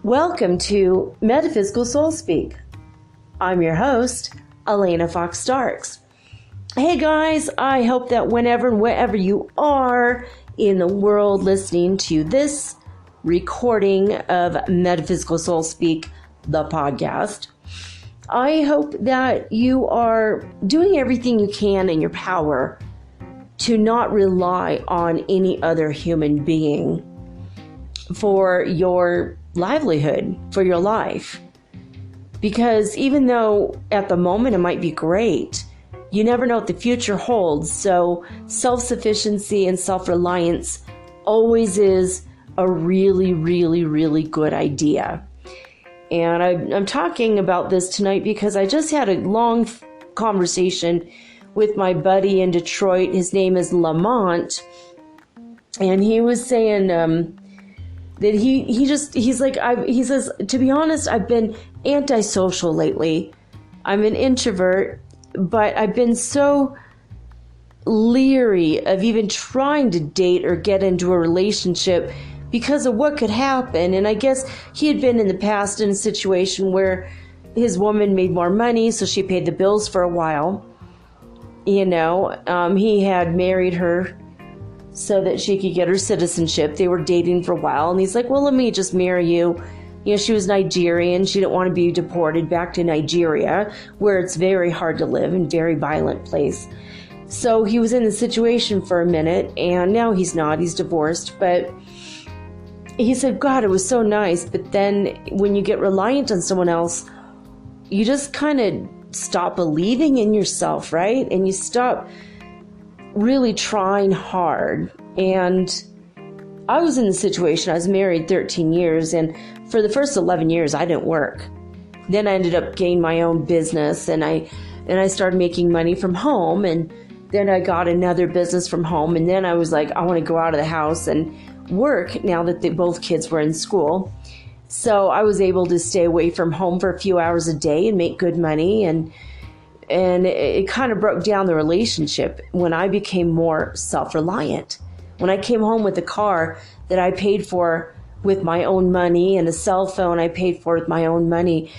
Welcome to Metaphysical Soul Speak. I'm your host, Elena Fox Starks. Hey guys, I hope that whenever and wherever you are in the world listening to this recording of Metaphysical Soul Speak, the podcast, I hope that you are doing everything you can in your power to not rely on any other human being for your livelihood, for your life. Because even though at the moment it might be great, you never know what the future holds. So self-sufficiency and self-reliance always is a really, really, really good idea. And I'm talking about this tonight because I just had a long conversation with my buddy in Detroit. His name is Lamont. And he was saying, that he says, to be honest, I've been antisocial lately. I'm an introvert, but I've been so leery of even trying to date or get into a relationship because of what could happen. And I guess he had been in the past in a situation where his woman made more money, so she paid the bills for a while. You know, he had married her so that she could get her citizenship. They were dating for a while, and he's like, well, let me just marry you. You know, she was Nigerian. She didn't want to be deported back to Nigeria, where it's very hard to live and very violent place. So he was in the situation for a minute, and now he's not. He's divorced. But he said, God, it was so nice. But then when you get reliant on someone else, you just kind of stop believing in yourself, right? And you stop really trying hard. And I was in the situation, I was married 13 years, and for the first 11 years I didn't work. Then I ended up getting my own business, and I started making money from home, and then I got another business from home, and then I was like, I want to go out of the house and work now that both kids were in school. So I was able to stay away from home for a few hours a day and make good money, and it kind of broke down the relationship when I became more self-reliant. When I came home with a car that I paid for with my own money and a cell phone I paid for with my own money,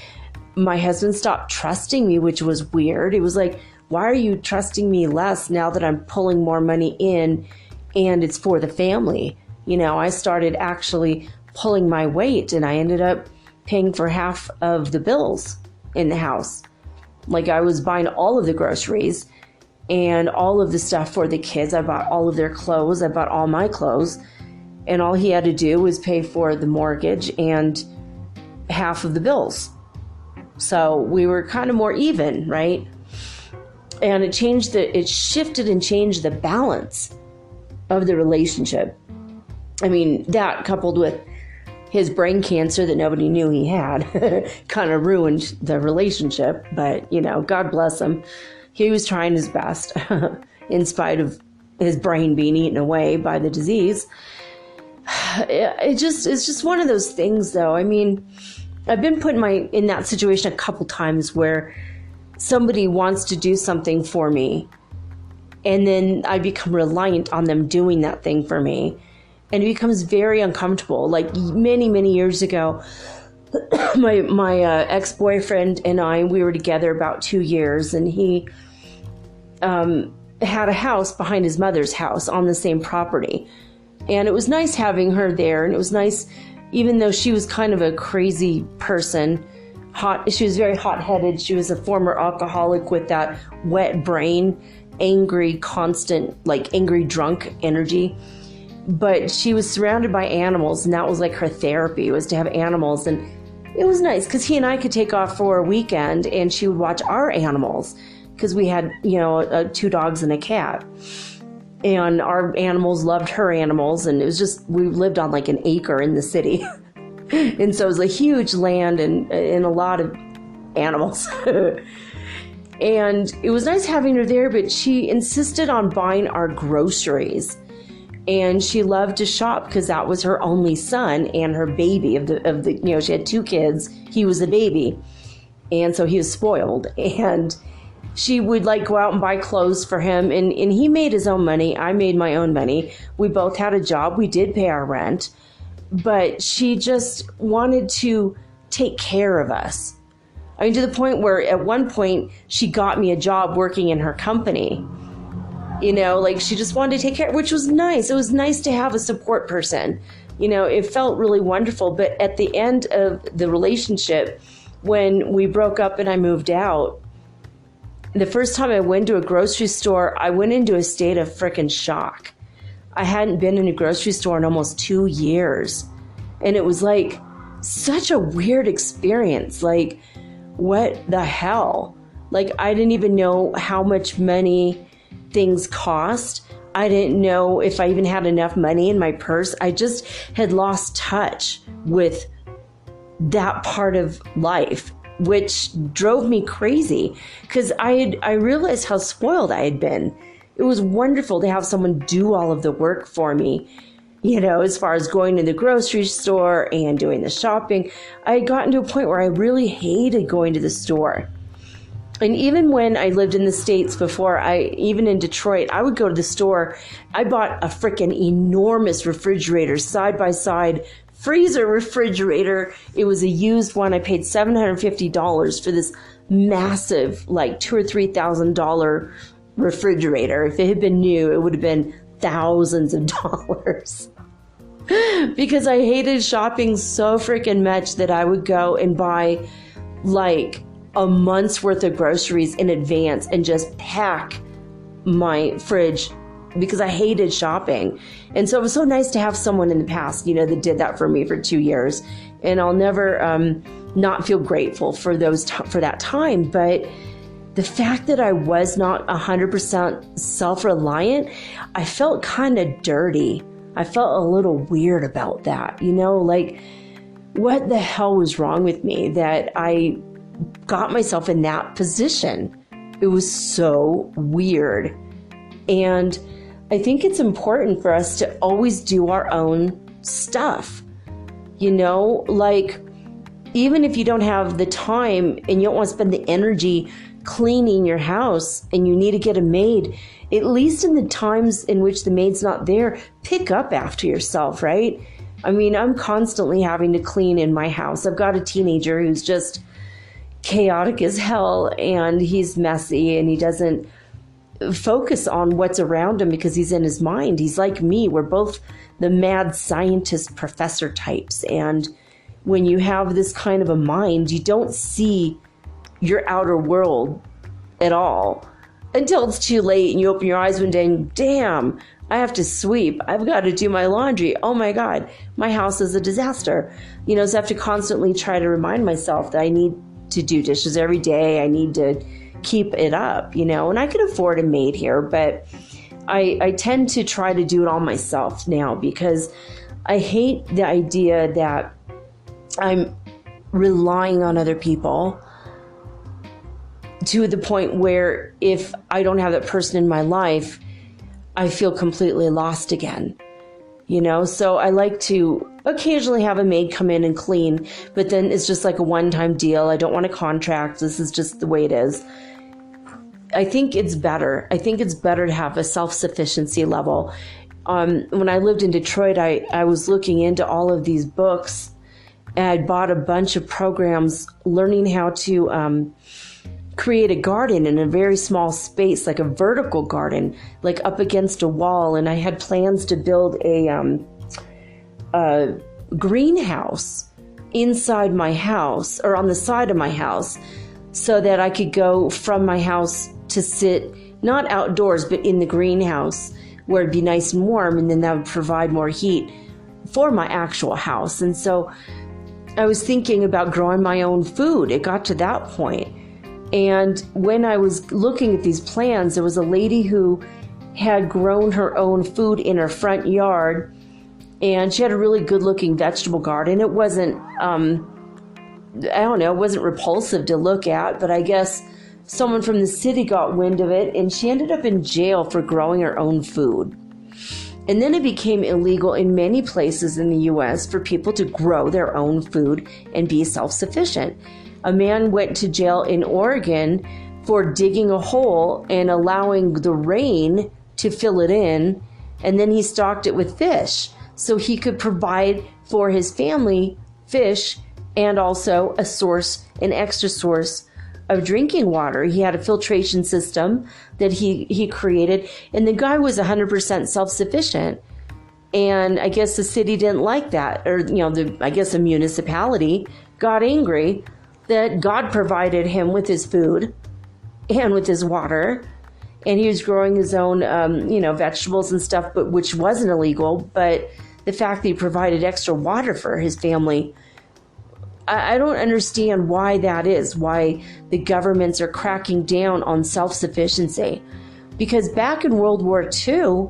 my husband stopped trusting me, which was weird. It was like, why are you trusting me less now that I'm pulling more money in and it's for the family? You know, I started actually pulling my weight, and I ended up paying for half of the bills in the house. Like, I was buying all of the groceries and all of the stuff for the kids. I bought all of their clothes. I bought all my clothes. And all he had to do was pay for the mortgage and half of the bills. So we were kind of more even, right? And it shifted and changed the balance of the relationship. I mean, that coupled with his brain cancer that nobody knew he had kind of ruined the relationship. But, you know, God bless him. He was trying his best in spite of his brain being eaten away by the disease. It's just one of those things, though. I mean, I've been put in that situation a couple times where somebody wants to do something for me, and then I become reliant on them doing that thing for me. And it becomes very uncomfortable. Like many, many years ago, my ex-boyfriend and we were together about 2 years, and he had a house behind his mother's house on the same property. And it was nice having her there, and it was nice, even though she was kind of a crazy person. She was very hot-headed. She was a former alcoholic with that wet brain, angry, constant, like angry drunk energy. But she was surrounded by animals, and that was like her therapy, was to have animals. And it was nice because he and I could take off for a weekend and she would watch our animals because we had, 2 dogs and a cat. And our animals loved her animals. And it was just, we lived on like an acre in the city. And so it was a huge land and a lot of animals. And it was nice having her there, but she insisted on buying our groceries. And she loved to shop because that was her only son and her baby of the she had 2 kids. He was a baby. And so he was spoiled. And she would like go out and buy clothes for him. And he made his own money. I made my own money. We both had a job. We did pay our rent. But she just wanted to take care of us. I mean, to the point where at one point she got me a job working in her company. Like she just wanted to take care, which was nice. It was nice to have a support person. It felt really wonderful. But at the end of the relationship, when we broke up and I moved out, the first time I went to a grocery store, I went into a state of freaking shock. I hadn't been in a grocery store in almost 2 years. And it was like such a weird experience. Like, what the hell? Like, I didn't even know how much money things cost. I didn't know if I even had enough money in my purse. I just had lost touch with that part of life, which drove me crazy because I realized how spoiled I had been. It was wonderful to have someone do all of the work for me, as far as going to the grocery store and doing the shopping. I had gotten to a point where I really hated going to the store. And even when I lived in the States before, even in Detroit, I would go to the store. I bought a freaking enormous refrigerator, side-by-side freezer refrigerator. It was a used one. I paid $750 for this massive, like $2,000 or $3,000 refrigerator. If it had been new, it would have been thousands of dollars. Because I hated shopping so freaking much that I would go and buy like a month's worth of groceries in advance and just pack my fridge because I hated shopping. And so it was so nice to have someone in the past, that did that for me for 2 years. And I'll never not feel grateful for for that time. But the fact that I was not 100% self-reliant, I felt kind of dirty. I felt a little weird about that, like what the hell was wrong with me that I got myself in that position? It was so weird. And I think it's important for us to always do our own stuff, like even if you don't have the time and you don't want to spend the energy cleaning your house and you need to get a maid, at least in the times in which the maid's not there, pick up after yourself, right? I mean, I'm constantly having to clean in my house. I've got a teenager who's just chaotic as hell and he's messy and he doesn't focus on what's around him because he's in his mind. He's like me. We're both the mad scientist professor types. And when you have this kind of a mind, you don't see your outer world at all until it's too late and you open your eyes one day and damn, I have to sweep. I've got to do my laundry. Oh my God, my house is a disaster. So I have to constantly try to remind myself that I need to do dishes every day. I need to keep it up, and I could afford a maid here, but I tend to try to do it all myself now because I hate the idea that I'm relying on other people to the point where if I don't have that person in my life, I feel completely lost again. So I like to occasionally have a maid come in and clean, but then it's just like a one-time deal. I don't want a contract. This is just the way it is. I think it's better. I think it's better to have a self-sufficiency level. When I lived in Detroit, I was looking into all of these books and I bought a bunch of programs learning how to create a garden in a very small space, like a vertical garden, like up against a wall. And I had plans to build a greenhouse inside my house or on the side of my house so that I could go from my house to sit not outdoors, but in the greenhouse where it'd be nice and warm. And then that would provide more heat for my actual house. And so I was thinking about growing my own food. It got to that point. And when I was looking at these plans, there was a lady who had grown her own food in her front yard, and she had a really good looking vegetable garden. It wasn't, it wasn't repulsive to look at, but I guess someone from the city got wind of it, and she ended up in jail for growing her own food. And then it became illegal in many places in the U.S. for people to grow their own food and be self-sufficient. A man went to jail in Oregon for digging a hole and allowing the rain to fill it in, and then he stocked it with fish so he could provide for his family fish and also an extra source of drinking water. He had a filtration system that he created, and the guy was 100% self-sufficient. And I guess the city didn't like that, or I guess the municipality got angry that God provided him with his food and with his water, and he was growing his own vegetables and stuff, but which wasn't illegal. But the fact that he provided extra water for his family, I don't understand why that is, why the governments are cracking down on self-sufficiency. Because back in World War II,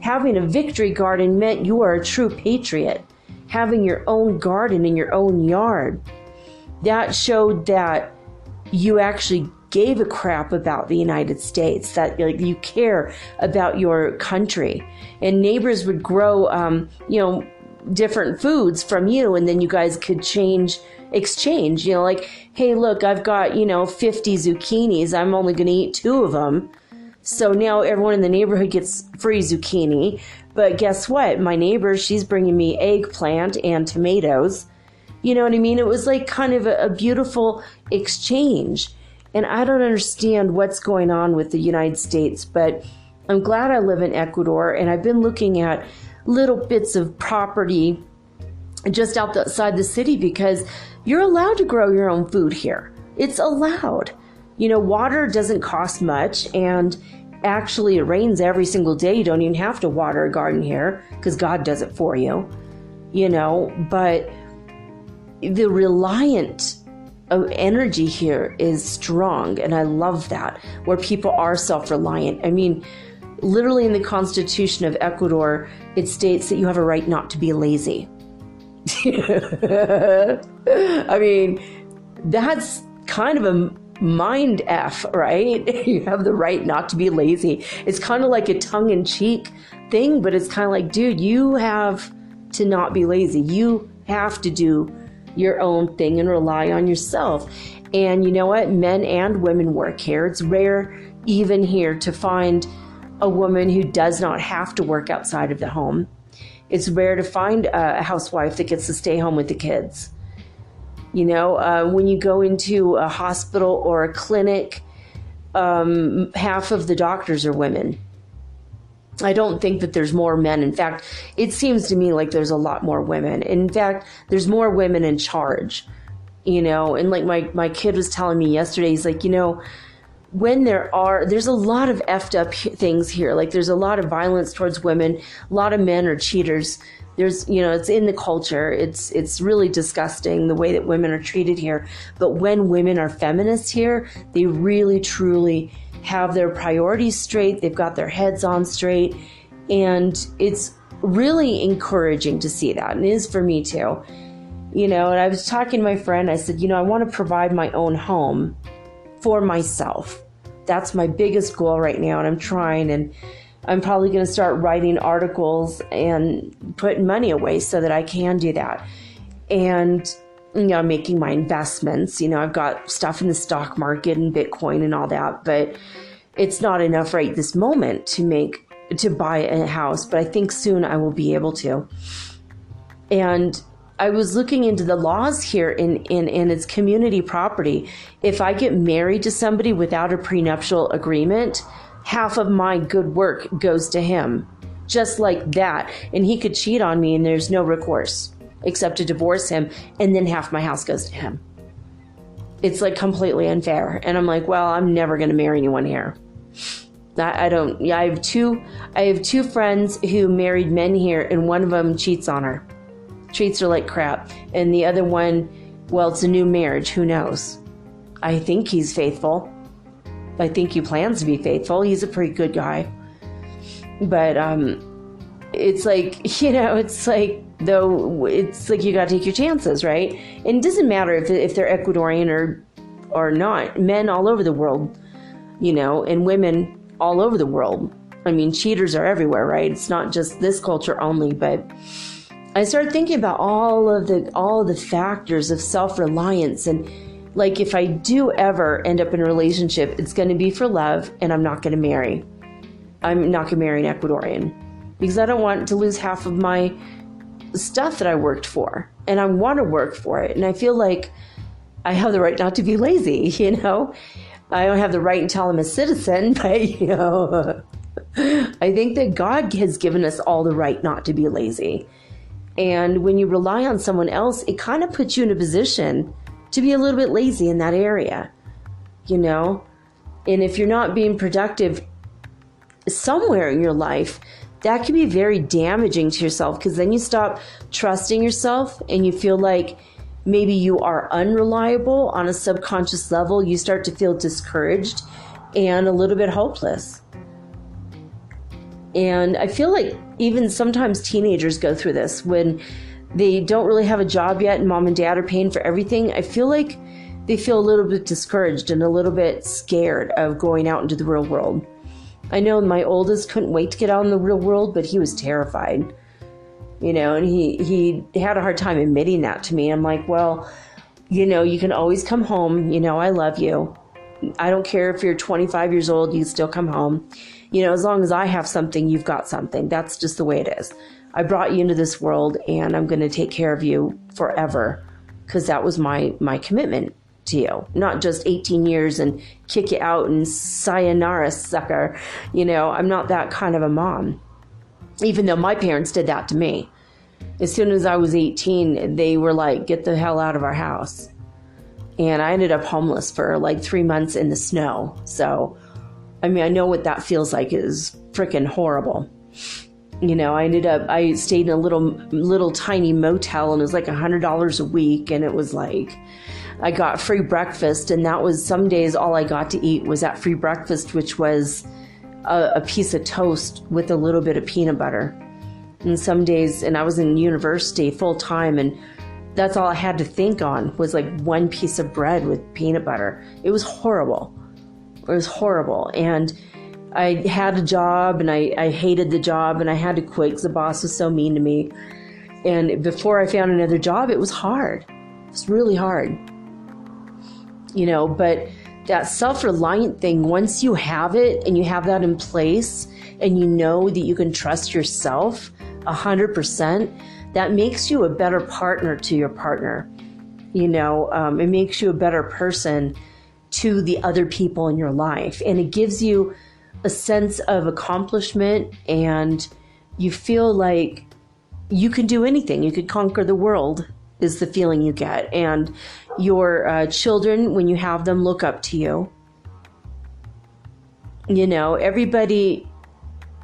having a victory garden meant you are a true patriot. Having your own garden in your own yard, that showed that you actually gave a crap about the United States, that you care about your country. And neighbors would grow, different foods from you, and then you guys could exchange, hey, look, I've got, 50 zucchinis. I'm only going to eat 2 of them. So now everyone in the neighborhood gets free zucchini. But guess what? My neighbor, she's bringing me eggplant and tomatoes. You know what I mean? It was like kind of a beautiful exchange. And I don't understand what's going on with the United States, but I'm glad I live in Ecuador, and I've been looking at little bits of property just outside the city because you're allowed to grow your own food here. It's allowed. Water doesn't cost much, and actually it rains every single day. You don't even have to water a garden here because God does it for you, but the reliant energy here is strong, and I love that, where people are self-reliant. I mean, literally in the Constitution of Ecuador, it states that you have a right not to be lazy. I mean, that's kind of a mind F, right? You have the right not to be lazy. It's kind of like a tongue-in-cheek thing, but it's kind of like, dude, you have to not be lazy. You have to do your own thing and rely on yourself. And you know what? Men and women work here. It's rare even here to find a woman who does not have to work outside of the home. It's rare to find a housewife that gets to stay home with the kids. When you go into a hospital or a clinic, half of the doctors are women. I don't think that there's more men. In fact, it seems to me like there's a lot more women. In fact, there's more women in charge, and like my kid was telling me yesterday, he's like, when there's a lot of effed up things here. Like there's a lot of violence towards women. A lot of men are cheaters. There's, it's in the culture. It's really disgusting the way that women are treated here. But when women are feminists here, they really, truly have their priorities straight. They've got their heads on straight. And it's really encouraging to see that. And it is for me too. And I was talking to my friend. I said, I want to provide my own home for myself. That's my biggest goal right now. And I'm trying, and I'm probably going to start writing articles and putting money away so that I can do that. And, making my investments. I've got stuff in the stock market and Bitcoin and all that, but it's not enough right this moment to buy a house. But I think soon I will be able to. And I was looking into the laws here in its community property. If I get married to somebody without a prenuptial agreement, half of my good work goes to him, just like that. And he could cheat on me and there's no recourse except to divorce him, and then half my house goes to him. It's like completely unfair. And I'm like, well, I'm never going to marry anyone here. I have two friends who married men here, and one of them cheats on her. treats her like crap. And the other one, well, it's a new marriage. Who knows? I think he's faithful. I think he plans to be faithful. He's a pretty good guy. But it's like, you know, it's like you got to take your chances, right? And it doesn't matter if they're Ecuadorian or not. Men all over the world, you know, and women all over the world. I mean, cheaters are everywhere, right? It's not just this culture only. But I started thinking about all of the factors of self-reliance, and like, if I do ever end up in a relationship, it's going to be for love, and I'm not going to marry. I'm not going to marry an Ecuadorian because I don't want to lose half of my stuff that I worked for, and I want to work for it. And I feel like I have the right not to be lazy, you know? I don't have the right until I'm a citizen, but, you know, I think that God has given us all the right not to be lazy. And when you rely on someone else, it kind of puts you in a position to be a little bit lazy in that area, you know? And if you're not being productive somewhere in your life, that can be very damaging to yourself, because then you stop trusting yourself and you feel like maybe you are unreliable on a subconscious level. You start to feel discouraged and a little bit hopeless. And I feel like even sometimes teenagers go through this when they don't really have a job yet and mom and dad are paying for everything. I feel like they feel a little bit discouraged and a little bit scared of going out into the real world. I know my oldest couldn't wait to get out in the real world, but he was terrified, you know, and he had a hard time admitting that to me. I'm like, well, you know, you can always come home. You know, I love you. I don't care if you're 25 years old, you still come home. You know, as long as I have something, you've got something. That's just the way it is. I brought you into this world, and I'm going to take care of you forever, because that was my commitment to you. Not just 18 years and kick you out and sayonara, sucker. You know, I'm not that kind of a mom, even though my parents did that to me. As soon as I was 18, they were like, get the hell out of our house. And I ended up homeless for like 3 months in the snow. So, I mean, I know what that feels like. It is freaking horrible. You know, I stayed in a little tiny motel, and it was like $100 a week. And it was like, I got free breakfast, and that was, some days all I got to eat was that free breakfast, which was a piece of toast with a little bit of peanut butter. And some days, and I was in university full time, and that's all I had to think on was like one piece of bread with peanut butter. It was horrible. It was horrible. And I had a job, and I hated the job, and I had to quit because the boss was so mean to me. And before I found another job, it was hard. It was really hard. You know, but that self-reliant thing, once you have it and you have that in place and you know that you can trust yourself 100%, that makes you a better partner to your partner. You know, it makes you a better person to the other people in your life. And it gives you a sense of accomplishment, and you feel like you can do anything. You could conquer the world, is the feeling you get. And your children, when you have them, look up to you. You know, everybody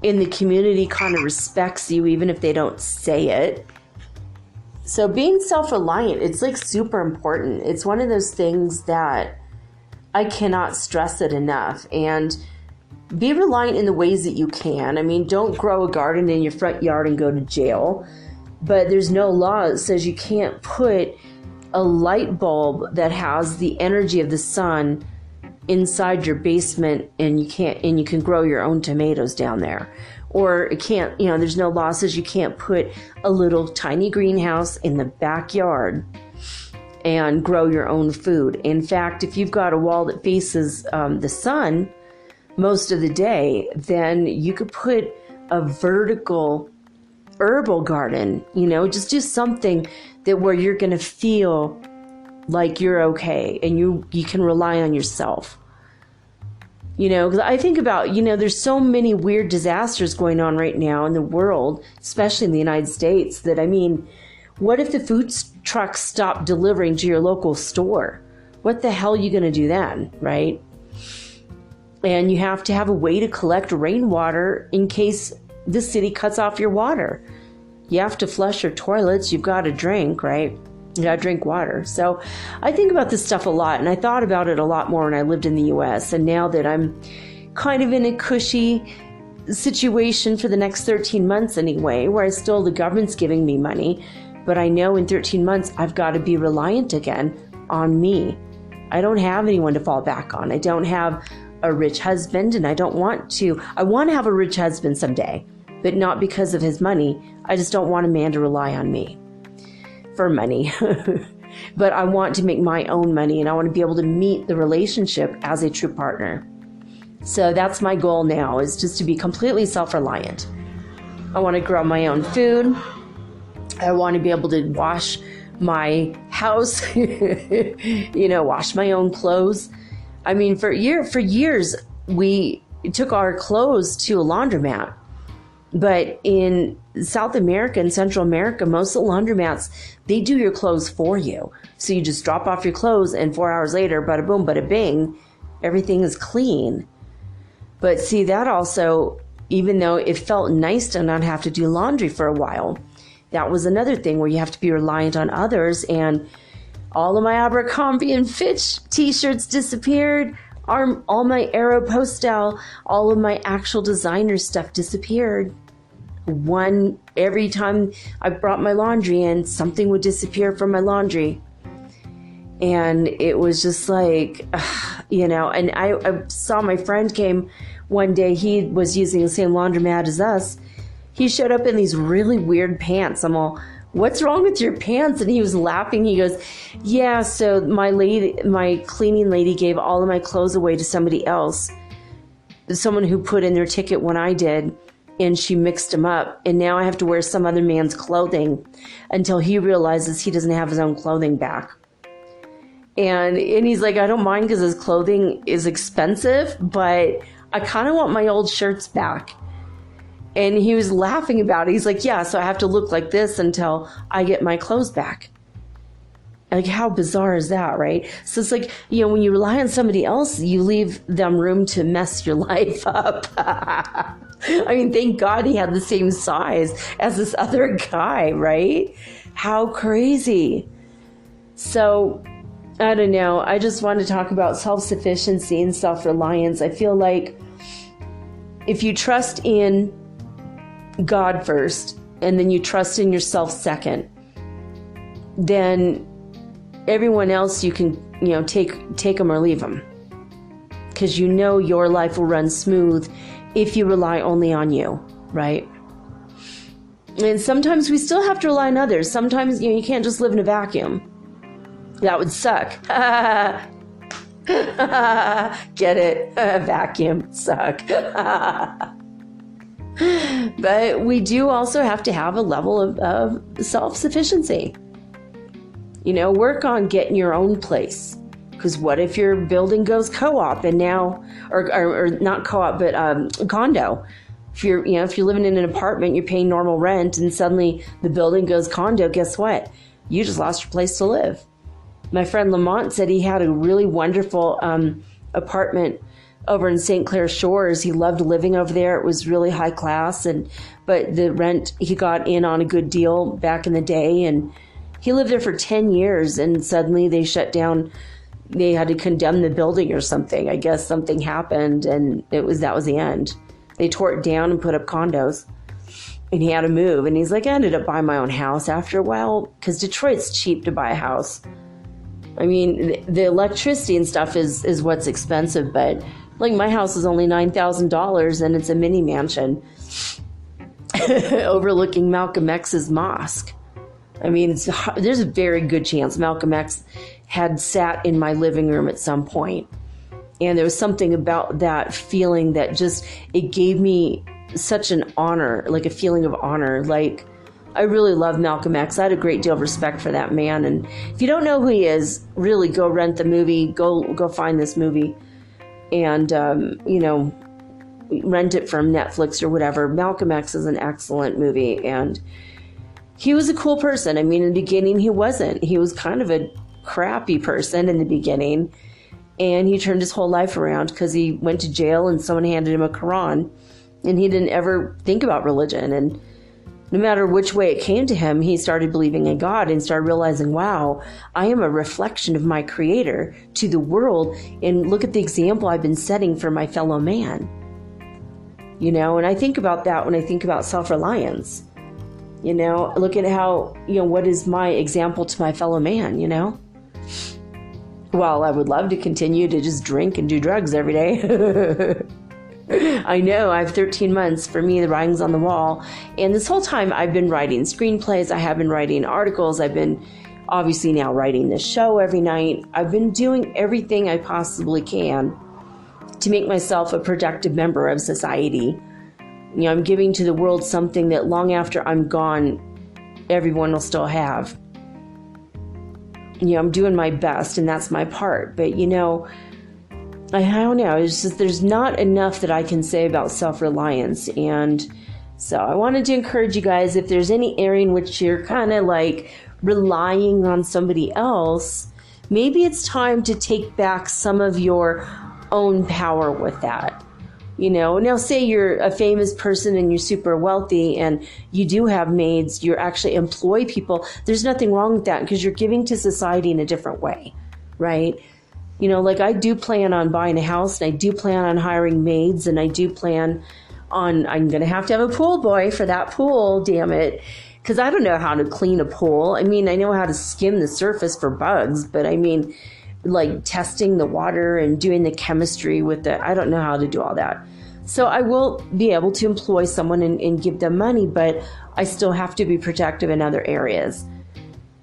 in the community kind of respects you, even if they don't say it. So being self-reliant, it's like super important. It's one of those things that I cannot stress it enough. And be reliant in the ways that you can. I mean, don't grow a garden in your front yard and go to jail. But there's no law that says you can't put a light bulb that has the energy of the sun inside your basement, and you can grow your own tomatoes down there. Or it can't, you know, there's no law that says you can't put a little tiny greenhouse in the backyard and grow your own food. In fact, if you've got a wall that faces the sun most of the day, then you could put a vertical herbal garden, you know, just do something that where you're going to feel like you're okay and you can rely on yourself. You know, because I think about, you know, there's so many weird disasters going on right now in the world, especially in the United States, that, I mean, what if the food trucks stop delivering to your local store? What the hell are you going to do then, right? And you have to have a way to collect rainwater in case the city cuts off your water. You have to flush your toilets. You've got to drink, right? You got to drink water. So I think about this stuff a lot, and I thought about it a lot more when I lived in the U.S. And now that I'm kind of in a cushy situation for the next 13 months anyway, where the government's giving me money, but I know in 13 months I've got to be reliant again on me. I don't have anyone to fall back on. I don't have a rich husband, and I want to have a rich husband someday, but not because of his money. I just don't want a man to rely on me for money. But I want to make my own money, and I want to be able to meet the relationship as a true partner. So that's my goal now, is just to be completely self-reliant. I want to grow my own food. I want to be able to wash my house, wash my own clothes. I mean, for years, we took our clothes to a laundromat. But in South America and Central America, most of the laundromats, they do your clothes for you. So you just drop off your clothes, and 4 hours later, bada boom, bada bing, everything is clean. But see, that also, even though it felt nice to not have to do laundry for a while, that was another thing where you have to be reliant on others. And all of my Abercrombie and Fitch t-shirts disappeared. All my Aeropostale, all of my actual designer stuff disappeared. Every time I brought my laundry in, something would disappear from my laundry. And it was just like, and I saw my friend came one day. He was using the same laundromat as us. He showed up in these really weird pants. I'm all, what's wrong with your pants? And he was laughing. He goes, yeah, so my cleaning lady gave all of my clothes away to somebody else, someone who put in their ticket when I did, and she mixed them up. And now I have to wear some other man's clothing until he realizes he doesn't have his own clothing back. And he's like, I don't mind because his clothing is expensive, but I kind of want my old shirts back. And he was laughing about it. He's like, yeah, so I have to look like this until I get my clothes back. Like, how bizarre is that, right? So it's like, when you rely on somebody else, you leave them room to mess your life up. I mean, thank God he had the same size as this other guy, right? How crazy. So, I don't know. I just want to talk about self-sufficiency and self-reliance. I feel like if you trust in God first, and then you trust in yourself second, then everyone else you can, take them or leave them. Because your life will run smooth if you rely only on you, right? And sometimes we still have to rely on others. Sometimes, you can't just live in a vacuum. That would suck. Get it? Vacuum, suck. But we do also have to have a level of self-sufficiency. Work on getting your own place. Because what if your building goes co-op and now, or not co-op, but condo? If you're living in an apartment, you're paying normal rent, and suddenly the building goes condo, guess what? You just lost your place to live. My friend Lamont said he had a really wonderful apartment over in St. Clair Shores. He loved living over there. It was really high class, but the rent, he got in on a good deal back in the day, and he lived there for 10 years, and suddenly they shut down. They had to condemn the building or something. I guess something happened, and that was the end. They tore it down and put up condos, and he had to move. And he's like, I ended up buying my own house after a while, because Detroit's cheap to buy a house. I mean, the electricity and stuff is what's expensive, but like my house is only $9,000, and it's a mini mansion overlooking Malcolm X's mosque. I mean, there's a very good chance Malcolm X had sat in my living room at some point. And there was something about that feeling that it gave me such an honor, like a feeling of honor. Like, I really love Malcolm X. I had a great deal of respect for that man. And if you don't know who he is, really go rent the movie, go find this movie, and, rent it from Netflix or whatever. Malcolm X is an excellent movie, and he was a cool person. I mean, in the beginning, he wasn't. He was kind of a crappy person in the beginning, and he turned his whole life around because he went to jail and someone handed him a Quran, and he didn't ever think about religion. And no matter which way it came to him, he started believing in God and started realizing, wow, I am a reflection of my Creator to the world. And look at the example I've been setting for my fellow man. And I think about that when I think about self-reliance. Look at how, what is my example to my fellow man, Well, I would love to continue to just drink and do drugs every day. I know, I have 13 months. For me, the writing's on the wall. And this whole time I've been writing screenplays. I have been writing articles. I've been obviously now writing this show every night. I've been doing everything I possibly can to make myself a productive member of society. I'm giving to the world something that long after I'm gone, everyone will still have. I'm doing my best, and that's my part. But, I don't know. It's just there's not enough that I can say about self-reliance. And so I wanted to encourage you guys, if there's any area in which you're kind of like relying on somebody else, maybe it's time to take back some of your own power with that. Now say you're a famous person and you're super wealthy and you do have maids, you actually employ people. There's nothing wrong with that because you're giving to society in a different way, right? Like I do plan on buying a house and I do plan on hiring maids and I do plan on, I'm going to have a pool boy for that pool, damn it. Because I don't know how to clean a pool. I mean, I know how to skim the surface for bugs, but I mean, like testing the water and doing the chemistry with I don't know how to do all that. So I will be able to employ someone and give them money, but I still have to be protective in other areas.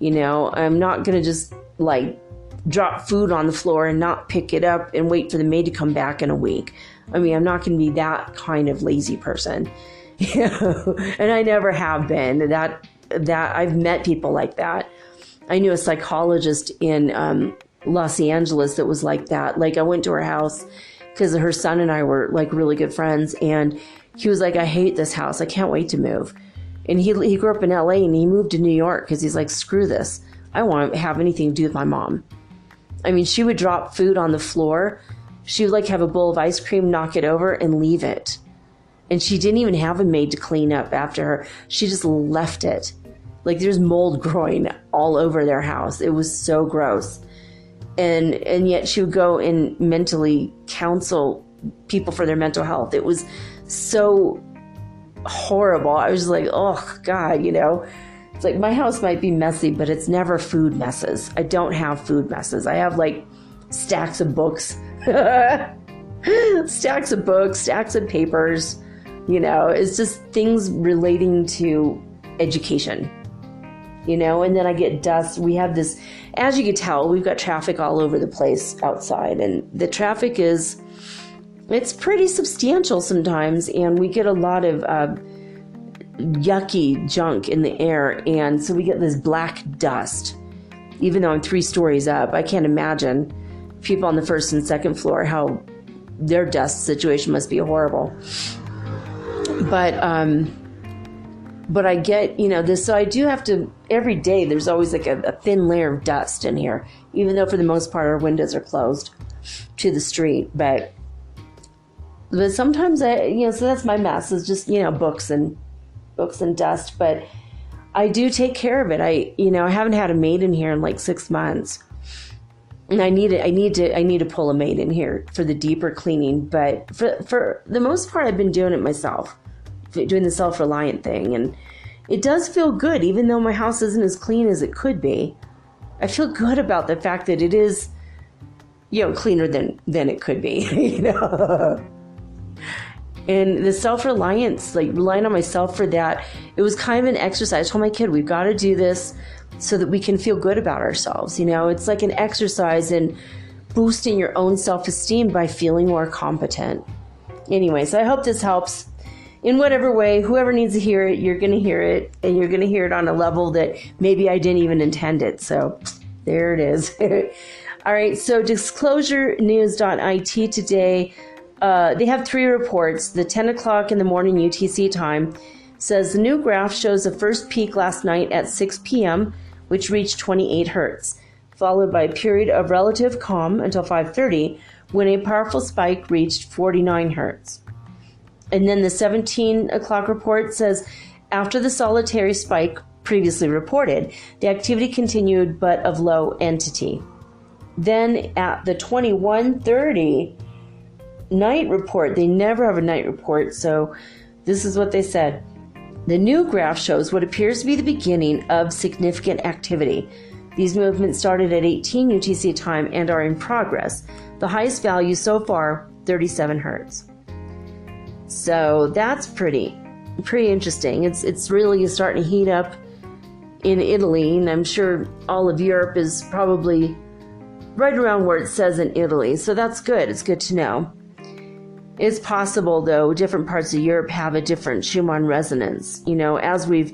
I'm not going to just like drop food on the floor and not pick it up and wait for the maid to come back in a week. I mean, I'm not going to be that kind of lazy person. And I never have been. That I've met people like that. I knew a psychologist in Los Angeles that was like that. Like I went to her house because her son and I were like really good friends, and he was like, I hate this house. I can't wait to move. And he grew up in LA and he moved to New York because he's like, screw this. I won't have anything to do with my mom. I mean, she would drop food on the floor. She would like have a bowl of ice cream, knock it over and leave it. And she didn't even have a maid to clean up after her. She just left it. Like there's mold growing all over their house. It was so gross. And yet she would go and mentally counsel people for their mental health. It was so horrible. I was just like, oh God, it's like my house might be messy, but it's never food messes. I don't have food messes. I have like stacks of books, stacks of books, stacks of papers, it's just things relating to education. And then I get dust. We have this, as you can tell, we've got traffic all over the place outside, and the traffic it's pretty substantial sometimes, and we get a lot of yucky junk in the air, and so we get this black dust. Even though I'm 3 stories up, I can't imagine people on the 1st and 2nd floor, how their dust situation must be horrible. But I get, this, so I do have to, every day there's always like a thin layer of dust in here, even though for the most part our windows are closed to the street. But sometimes so that's my mess, is just, books and dust. But I do take care of it. I haven't had a maid in here in like 6 months. And I need to pull a maid in here for the deeper cleaning. But for the most part, I've been doing it myself, doing the self-reliant thing. And it does feel good, even though my house isn't as clean as it could be. I feel good about the fact that it is, cleaner than it could be, And the self-reliance, like relying on myself for that, it was kind of an exercise. I told my kid, we've got to do this so that we can feel good about ourselves. It's like an exercise in boosting your own self-esteem by feeling more competent. Anyways, I hope this helps in whatever way. Whoever needs to hear it, you're going to hear it, and you're going to hear it on a level that maybe I didn't even intend it. So there it is. All right, so disclosurenews.it today. They have 3 reports. The 10 o'clock in the morning UTC time says the new graph shows the first peak last night at 6 p.m., which reached 28 hertz, followed by a period of relative calm until 5:30, when a powerful spike reached 49 hertz. And then the 17 o'clock report says After the solitary spike previously reported, the activity continued but of low entity. Then at the 21:30 night report, they never have a night report, so this is what they said. The new graph shows what appears to be the beginning of significant activity. These movements started at 18 UTC time and are in progress. The highest value so far, 37 hertz. So that's pretty interesting. It's really starting to heat up in Italy, and I'm sure all of Europe is probably right around where it says in Italy. So that's good. It's good to know. It's possible, though, different parts of Europe have a different Schumann resonance, as we've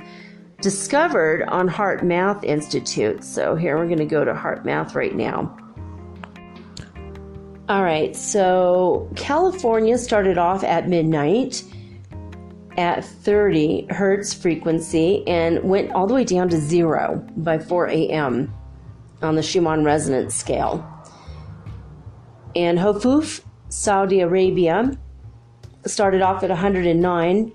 discovered on Heart Math Institute. So here we're going to go to Heart Math right now. All right, so California started off at midnight at 30 hertz frequency and went all the way down to 0 by 4 a.m. on the Schumann resonance scale. And Hofuf, Saudi Arabia, started off at 109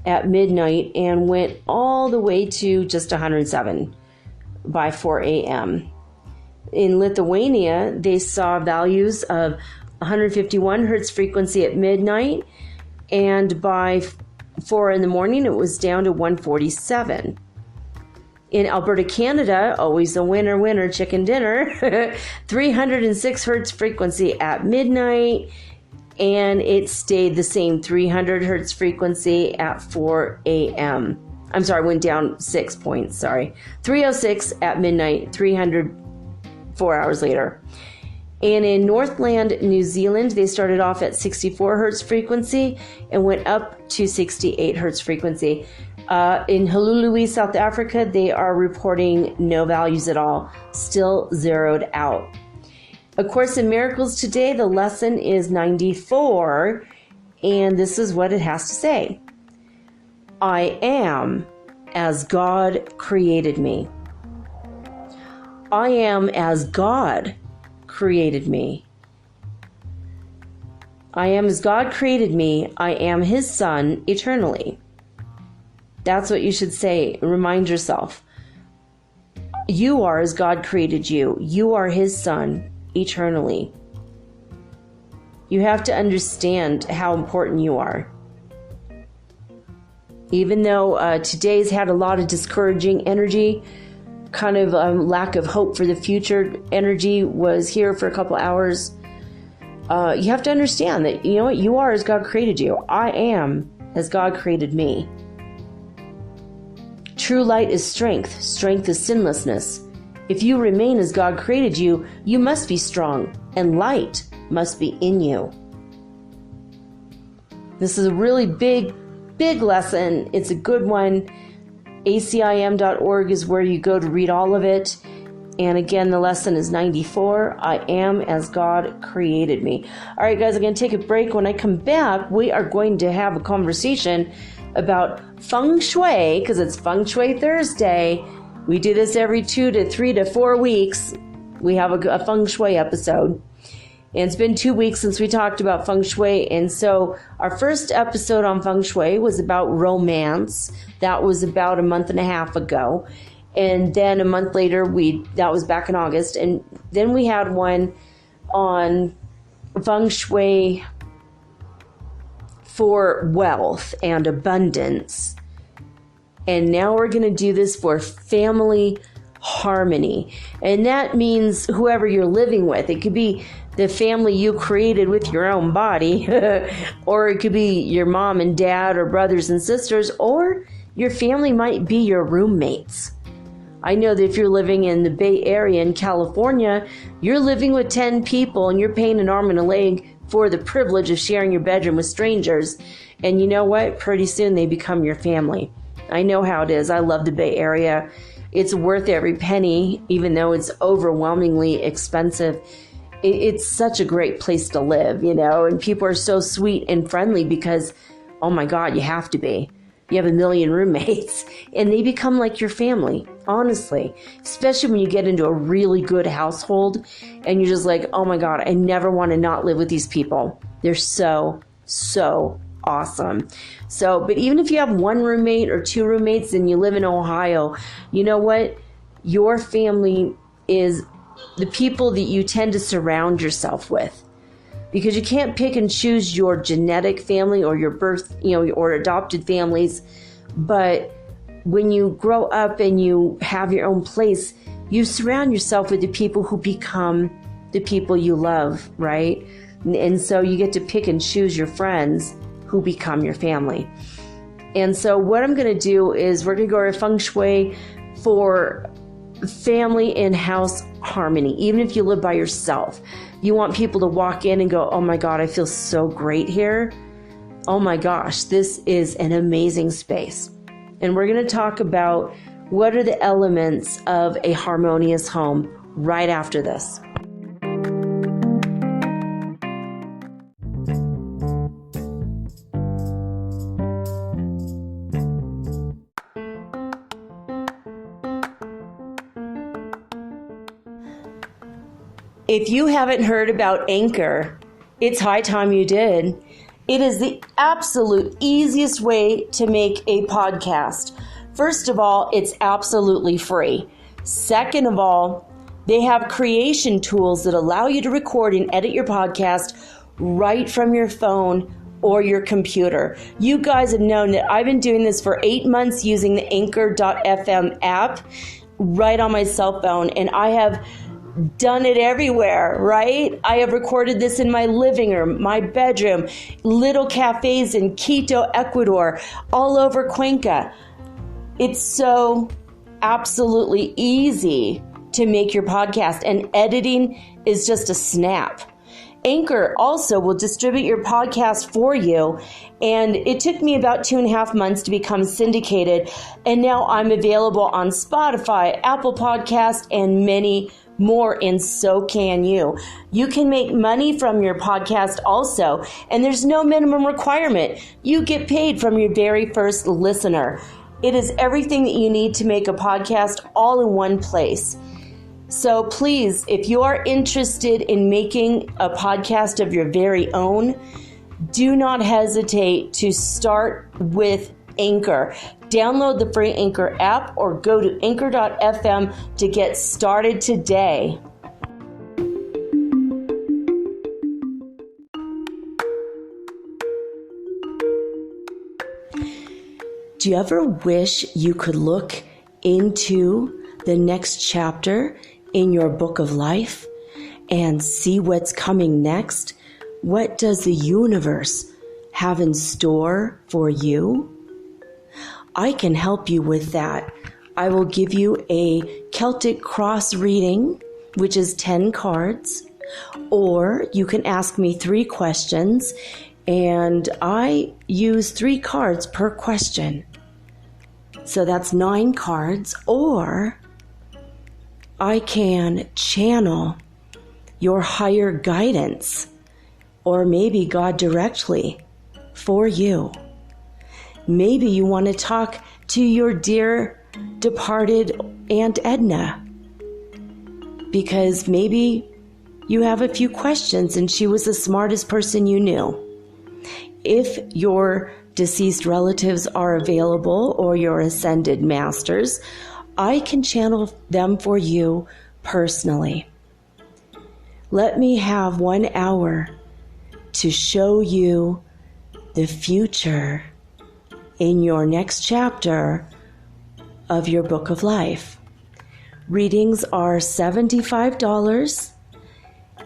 at midnight and went all the way to just 107 by 4 a.m. In Lithuania, they saw values of 151 hertz frequency at midnight, and by 4 in the morning, it was down to 147. In Alberta, Canada, always a winner, chicken dinner, 306 hertz frequency at midnight, and it stayed the same 300 hertz frequency at 4 a.m. I'm sorry, went down 6 points, 306 at midnight, 300 4 hours later. And in Northland, New Zealand, they started off at 64 hertz frequency and went up to 68 hertz frequency. In Hululu, South Africa, they are reporting no values at all, still zeroed out. A Course in Miracles today, the lesson is 94, and this is what it has to say. I am as God created me. I am as God created me. I am as God created me. I am His Son eternally. That's what you should say. Remind yourself. You are as God created you. You are His Son eternally. You have to understand how important you are. Even though today's had a lot of discouraging energy, kind of lack of hope for the future energy was here for a couple hours. You have to understand that, you are as God created you. I am as God created me. True light is strength. Strength is sinlessness. If you remain as God created you, you must be strong, and light must be in you. This is a really big lesson. It's a good one. acim.org is where you go to read all of it. And again, the lesson is 94. I am as God created me. All right, guys, I'm going to take a break. When I come back, we are going to have a conversation about Feng Shui, because it's Feng Shui Thursday. We do this every 2 to 3 to 4 weeks. We have a Feng Shui episode. And it's been 2 weeks since we talked about Feng Shui. And so our first episode on Feng Shui was about romance. That was about a month and a half ago. And then a month later, that was back in August. And then we had one on Feng Shui for wealth and abundance. And now we're going to do this for family harmony. And that means whoever you're living with. It could be the family you created with your own body, or it could be your mom and dad or brothers and sisters, or your family might be your roommates. I know that if you're living in the Bay Area in California, you're living with 10 people and you're paying an arm and a leg for the privilege of sharing your bedroom with strangers. And you know what? Pretty soon they become your family. I know how it is. I love the Bay Area. It's worth every penny, even though it's overwhelmingly expensive. It's such a great place to live, and people are so sweet and friendly because, oh my God, you have to be. You have a million roommates and they become like your family, honestly, especially when you get into a really good household and you're just like, oh my God, I never want to not live with these people. They're so awesome. So, but even if you have one roommate or two roommates and you live in Ohio, you know what? Your family is the people that you tend to surround yourself with, because you can't pick and choose your genetic family or your birth, or adopted families. But when you grow up and you have your own place, you surround yourself with the people who become the people you love, right? And so you get to pick and choose your friends who become your family. And so what I'm going to do is we're going to go to Feng Shui for family and house harmony. Even if you live by yourself, you want people to walk in and go, oh my God, I feel so great here. Oh my gosh, this is an amazing space. And we're going to talk about what are the elements of a harmonious home right after this. If you haven't heard about Anchor, it's high time you did. It is the absolute easiest way to make a podcast. First of all, it's absolutely free. Second of all, they have creation tools that allow you to record and edit your podcast right from your phone or your computer. You guys have known that I've been doing this for 8 months using the Anchor.fm app right on my cell phone, and I have done it everywhere, right? I have recorded this in my living room, my bedroom, little cafes in Quito, Ecuador, all over Cuenca. It's so absolutely easy to make your podcast, and editing is just a snap. Anchor also will distribute your podcast for you, and it took me about 2.5 months to become syndicated, and now I'm available on Spotify, Apple Podcast, and many more, and so can you. You can make money from your podcast also, and there's no minimum requirement. You get paid from your very first listener. It is everything that you need to make a podcast all in one place. So please, if you are interested in making a podcast of your very own, do not hesitate to start with Anchor. Download the free Anchor app or go to anchor.fm to get started today. Do you ever wish you could look into the next chapter in your book of life and see what's coming next? What does the universe have in store for you? I can help you with that. I will give you a Celtic cross reading, which is 10 cards, or you can ask me 3 questions, and I use 3 cards per question. So that's 9 cards, or I can channel your higher guidance, or maybe God directly for you. Maybe you want to talk to your dear departed Aunt Edna, because maybe you have a few questions and she was the smartest person you knew. If your deceased relatives are available or your ascended masters, I can channel them for you personally. Let me have 1 hour to show you the future in your next chapter of your book of life. Readings are $75,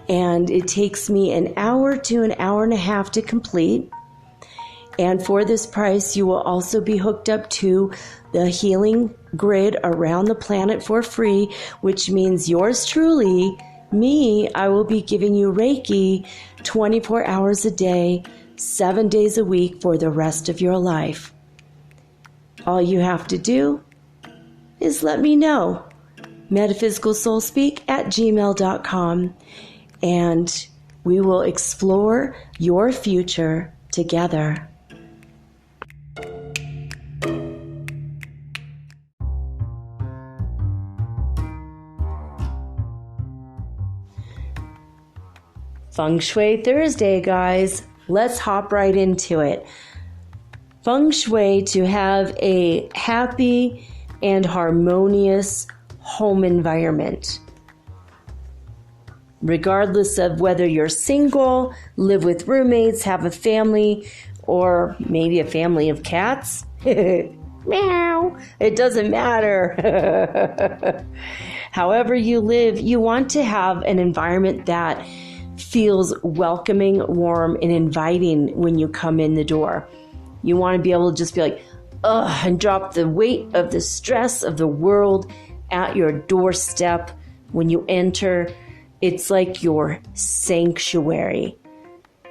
and it takes me an hour to an hour and a half to complete. And for this price, you will also be hooked up to the healing grid around the planet for free, which means yours truly, me, I will be giving you Reiki 24 hours a day, 7 days a week for the rest of your life. All you have to do is let me know. metaphysicalsoulspeak@gmail.com, and we will explore your future together. Feng Shui Thursday, guys. let's hop right into it. Feng Shui to have a happy and harmonious home environment. Regardless of whether you're single, live with roommates, have a family, or maybe a family of cats. Meow. It doesn't matter. However you live, you want to have an environment that feels welcoming, warm, and inviting when you come in the door. You want to be able to just be like, ugh, and drop the weight of the stress of the world at your doorstep when you enter. It's like your sanctuary.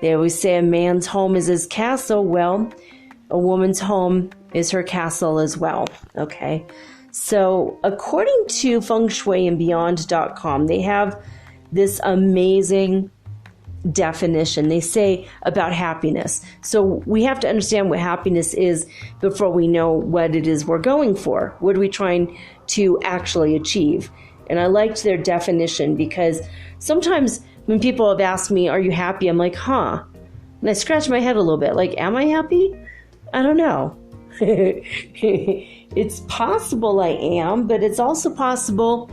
They always say a man's home is his castle. Well, a woman's home is her castle as well. Okay. So according to Feng Shui and Beyond.com, they have this amazing definition. They say about happiness. So we have to understand what happiness is before we know what it is we're going for. What are we trying to actually achieve? And I liked their definition because sometimes when people have asked me, are you happy? I'm like, huh? And I scratch my head a little bit. Like, am I happy? I don't know. It's possible I am, but it's also possible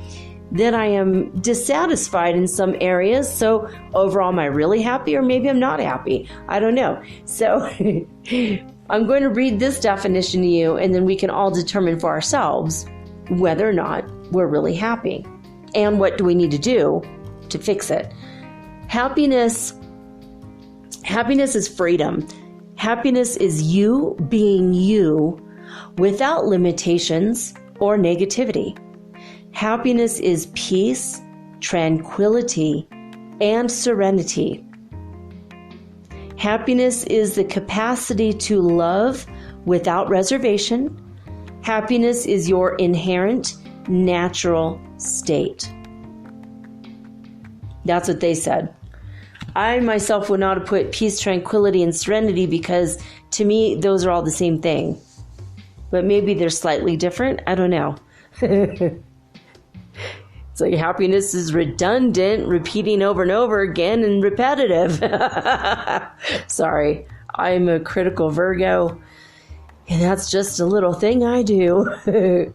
that I am dissatisfied in some areas. So overall, am I really happy or maybe I'm not happy? I don't know. So I'm going to read this definition to you and then we can all determine for ourselves whether or not we're really happy and what do we need to do to fix it. Happiness is freedom. Happiness is you being you without limitations or negativity. Happiness is peace, tranquility, and serenity. Happiness is the capacity to love without reservation. Happiness is your inherent natural state. That's what they said. I myself would not have put peace, tranquility, and serenity because to me, those are all the same thing. But maybe they're slightly different. I don't know. It's like happiness is redundant, repeating over and over again, and repetitive. Sorry, I'm a critical Virgo, and that's just a little thing I do.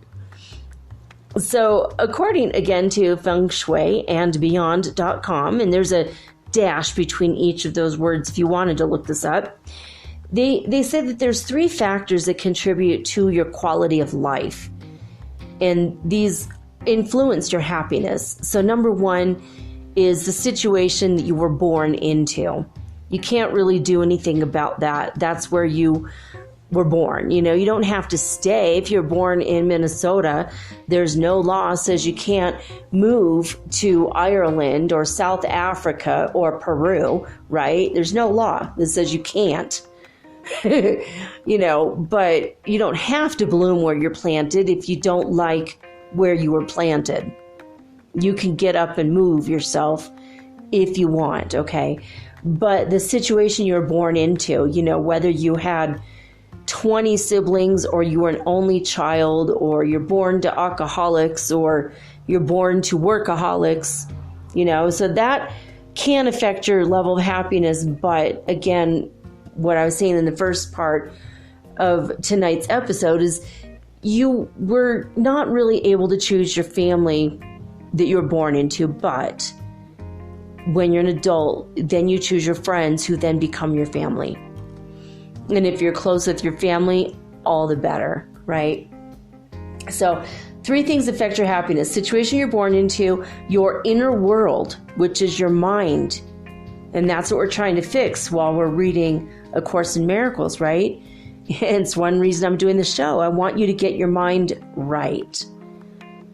So, according again to Feng Shui and Beyond.com, and there's a dash between each of those words if you wanted to look this up, they say that there's 3 factors that contribute to your quality of life, and these influenced your happiness. So number 1 is the situation that you were born into. You can't really do anything about that. That's where you were born. You know, you don't have to stay. If you're born in Minnesota, there's no law that says you can't move to Ireland or South Africa or Peru, right? There's no law that says you can't. You know, but you don't have to bloom where you're planted if you don't like where you were planted. You can get up and move yourself if you want, okay? But the situation you're born into, you know, whether you had 20 siblings or you were an only child or you're born to alcoholics or you're born to workaholics, you know, so that can affect your level of happiness. But again, what I was saying in the first part of tonight's episode is you were not really able to choose your family that you were born into, but when you're an adult, then you choose your friends who then become your family. And if you're close with your family, all the better, right? So 3 things affect your happiness. Situation you're born into, your inner world, which is your mind. And that's what we're trying to fix while we're reading A Course in Miracles, right? And it's one reason I'm doing the show. I want you to get your mind right.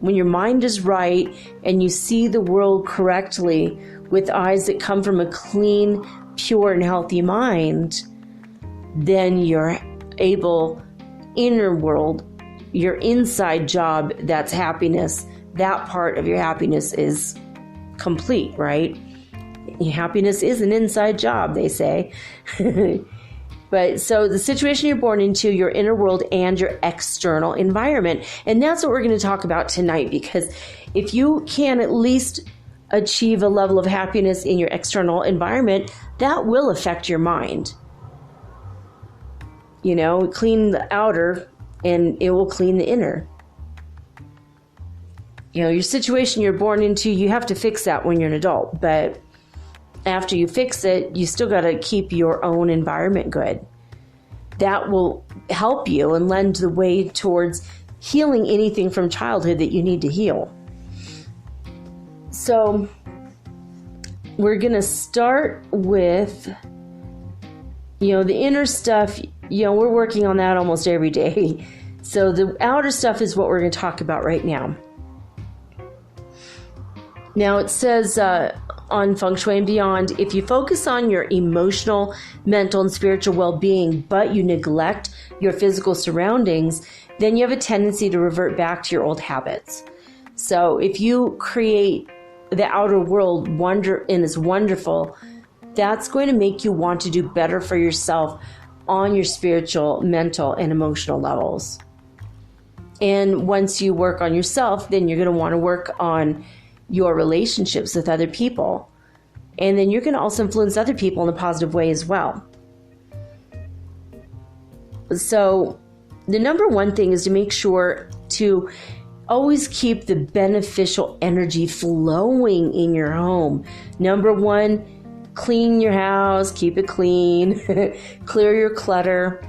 When your mind is right and you see the world correctly with eyes that come from a clean, pure, and healthy mind, then you're able, inner world, your inside job, that's happiness. That part of your happiness is complete, right? Happiness is an inside job, they say. But so the situation you're born into, your inner world, and your external environment. And that's what we're going to talk about tonight, because if you can at least achieve a level of happiness in your external environment, that will affect your mind. You know, clean the outer and it will clean the inner. You know, your situation you're born into, you have to fix that when you're an adult. But after you fix it, you still got to keep your own environment good. That will help you and lend the way towards healing anything from childhood that you need to heal. So we're going to start with, you know, the inner stuff. You know, we're working on that almost every day. So the outer stuff is what we're going to talk about right now. Now it says on Feng Shui and Beyond, if you focus on your emotional, mental, and spiritual well-being, but you neglect your physical surroundings, then you have a tendency to revert back to your old habits. So if you create the outer world and it's wonderful, that's going to make you want to do better for yourself on your spiritual, mental, and emotional levels. And once you work on yourself, then you're going to want to work on your relationships with other people. And then you're going to also influence other people in a positive way as well. So the number one thing is to make sure to always keep the beneficial energy flowing in your home. Number one, clean your house, keep it clean, clear your clutter.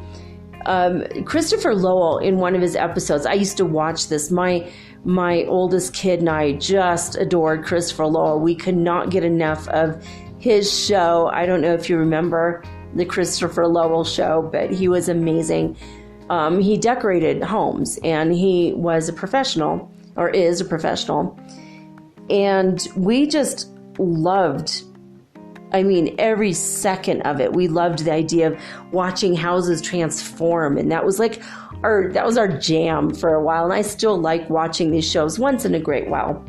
Christopher Lowell, in one of his episodes, I used to watch this. My oldest kid and I just adored Christopher Lowell. We could not get enough of his show. I don't know if you remember the Christopher Lowell show, but he was amazing. He decorated homes, and he was a professional, or is a professional. And we just loved, every second of it. We loved the idea of watching houses transform, and that was our jam for a while. And I still like watching these shows once in a great while.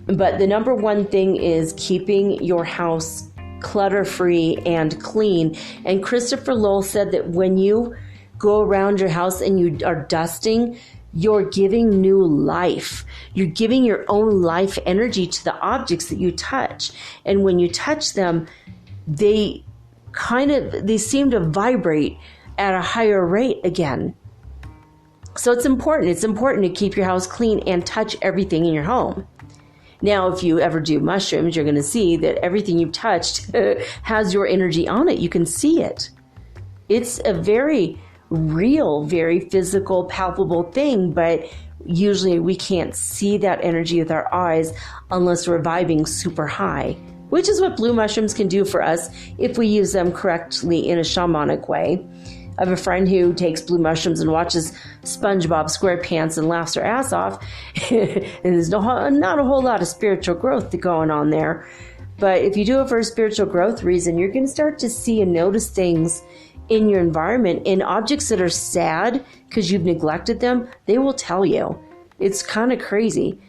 But the number one thing is keeping your house clutter-free and clean. And Christopher Lowell said that when you go around your house and you are dusting, you're giving new life. You're giving your own life energy to the objects that you touch. And when you touch them, they seem to vibrate at a higher rate again. So it's important. It's important to keep your house clean and touch everything in your home. Now, if you ever do mushrooms, you're going to see that everything you've touched has your energy on it. You can see it. It's a very real, very physical, palpable thing, but usually we can't see that energy with our eyes unless we're vibing super high, which is what blue mushrooms can do for us if we use them correctly in a shamanic way. I have a friend who takes blue mushrooms and watches SpongeBob SquarePants and laughs her ass off. And there's not a whole lot of spiritual growth going on there. But if you do it for a spiritual growth reason, you're going to start to see and notice things in your environment, and objects that are sad because you've neglected them, they will tell you. It's kind of crazy.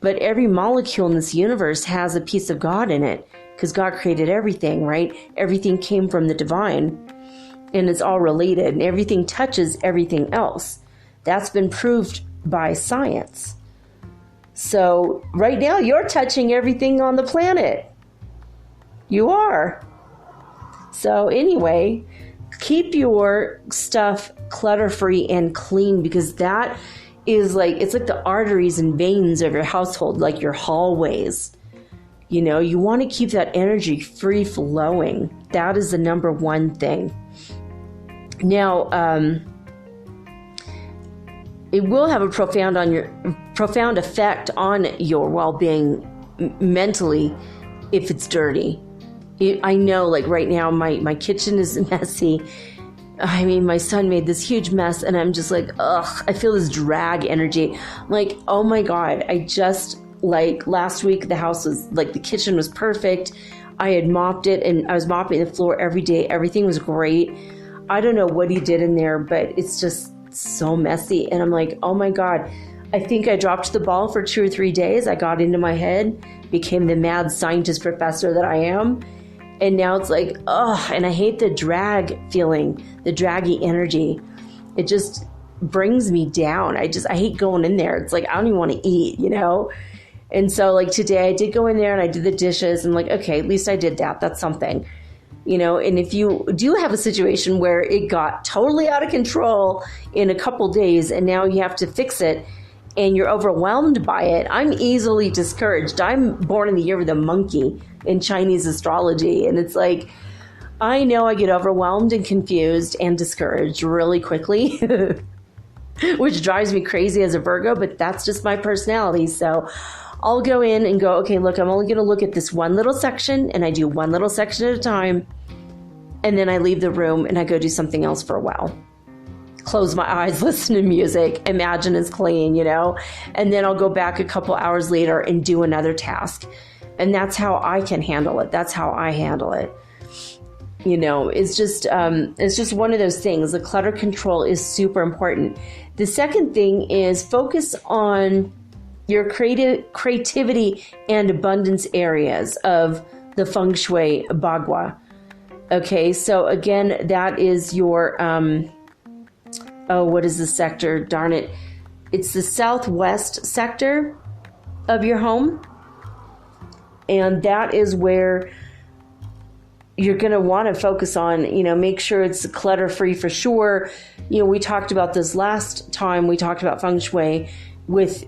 But every molecule in this universe has a piece of God in it because God created everything, right? Everything came from the divine, and it's all related, and everything touches everything else. That's been proved by science. So right now you're touching everything on the planet. You are. So anyway, keep your stuff clutter-free and clean, because that is it's like the arteries and veins of your household, like your hallways. You know, you want to keep that energy free flowing. That is the number one thing. Now, it will have a profound effect on your well-being mentally if it's dirty. I know, right now, my kitchen is messy. My son made this huge mess, and I'm just ugh, I feel this drag energy. Oh my God, I just, last week, the house was, the kitchen was perfect. I had mopped it, and I was mopping the floor every day. Everything was great. I don't know what he did in there, but it's just so messy. And I'm oh my God, I think I dropped the ball for 2 or 3 days. I got into my head, became the mad scientist professor that I am. And now it's ugh, and I hate the drag feeling, the draggy energy. It just brings me down. I hate going in there. It's I don't even want to eat, you know? And so like today I did go in there and I did the dishes and like, okay, at least I did that. That's something, and if you do have a situation where it got totally out of control in a couple days and now you have to fix it and you're overwhelmed by it, I'm easily discouraged. I'm born in the year of the monkey in Chinese astrology. And it's like, I know I get overwhelmed and confused and discouraged really quickly, which drives me crazy as a Virgo, but that's just my personality. So I'll go in and go, okay, look, I'm only going to look at this one little section, and I do one little section at a time. And then I leave the room and I go do something else for a while. Close my eyes, listen to music, imagine it's clean, and then I'll go back a couple hours later and do another task. And that's how I can handle it. That's how I handle it. It's just one of those things. The clutter control is super important. The second thing is focus on your creativity and abundance areas of the Feng Shui Bagua. Okay, so again, that is your, what is the sector? Darn it. It's the southwest sector of your home. And that is where you're going to want to focus on, make sure it's clutter-free for sure. We talked about this last time. We talked about Feng Shui with,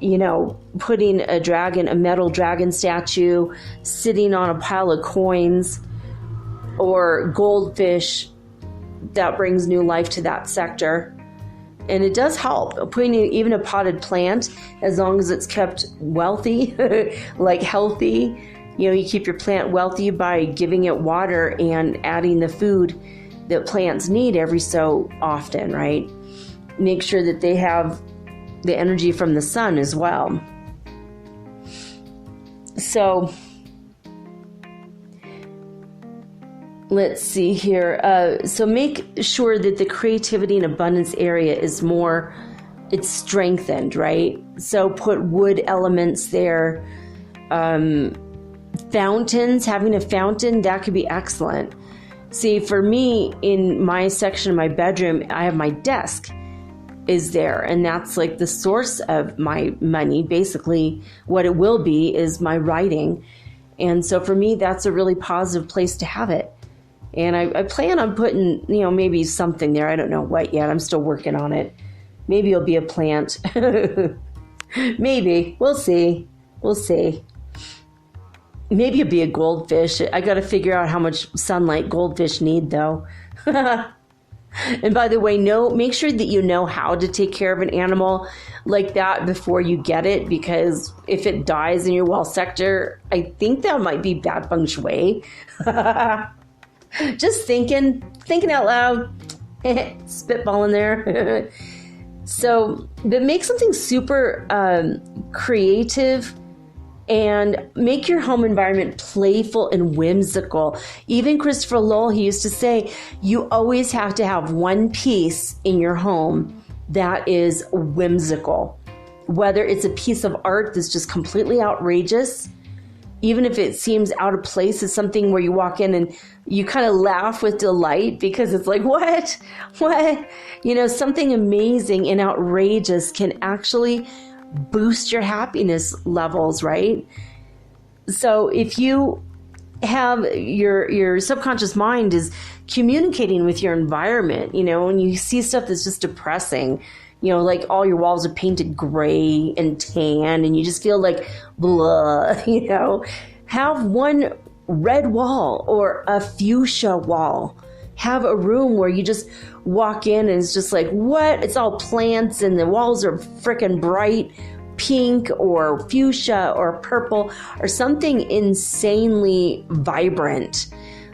putting a metal dragon statue sitting on a pile of coins or goldfish that brings new life to that sector. And it does help. Putting even a potted plant, as long as it's kept wealthy, like healthy. You keep your plant wealthy by giving it water and adding the food that plants need every so often, right? Make sure that they have the energy from the sun as well. So let's see here. So make sure that the creativity and abundance area is it's strengthened, right? So put wood elements there. Fountains, having a fountain, that could be excellent. See, for me, in my section of my bedroom, I have my desk is there, and that's like the source of my money. Basically, what it will be is my writing. And so for me, that's a really positive place to have it. And I plan on putting, maybe something there. I don't know what yet. I'm still working on it. Maybe it'll be a plant. Maybe. We'll see. Maybe it'd be a goldfish. I got to figure out how much sunlight goldfish need, though. And by the way, make sure that you know how to take care of an animal like that before you get it, because if it dies in your wall sector, I think that might be bad feng shui. Just thinking out loud, spitballing there. So, but make something super creative. And make your home environment playful and whimsical. Even Christopher Lowell, he used to say, you always have to have one piece in your home that is whimsical. Whether it's a piece of art that's just completely outrageous, even if it seems out of place, it's something where you walk in and you kind of laugh with delight because it's like, what? Something amazing and outrageous can actually boost your happiness levels, right? So if you have your subconscious mind is communicating with your environment, when you see stuff that's just depressing, like all your walls are painted gray and tan and you just feel like blah, have one red wall or a fuchsia wall. Have a room where you just walk in and it's just like, what? It's all plants and the walls are freaking bright pink or fuchsia or purple or something insanely vibrant,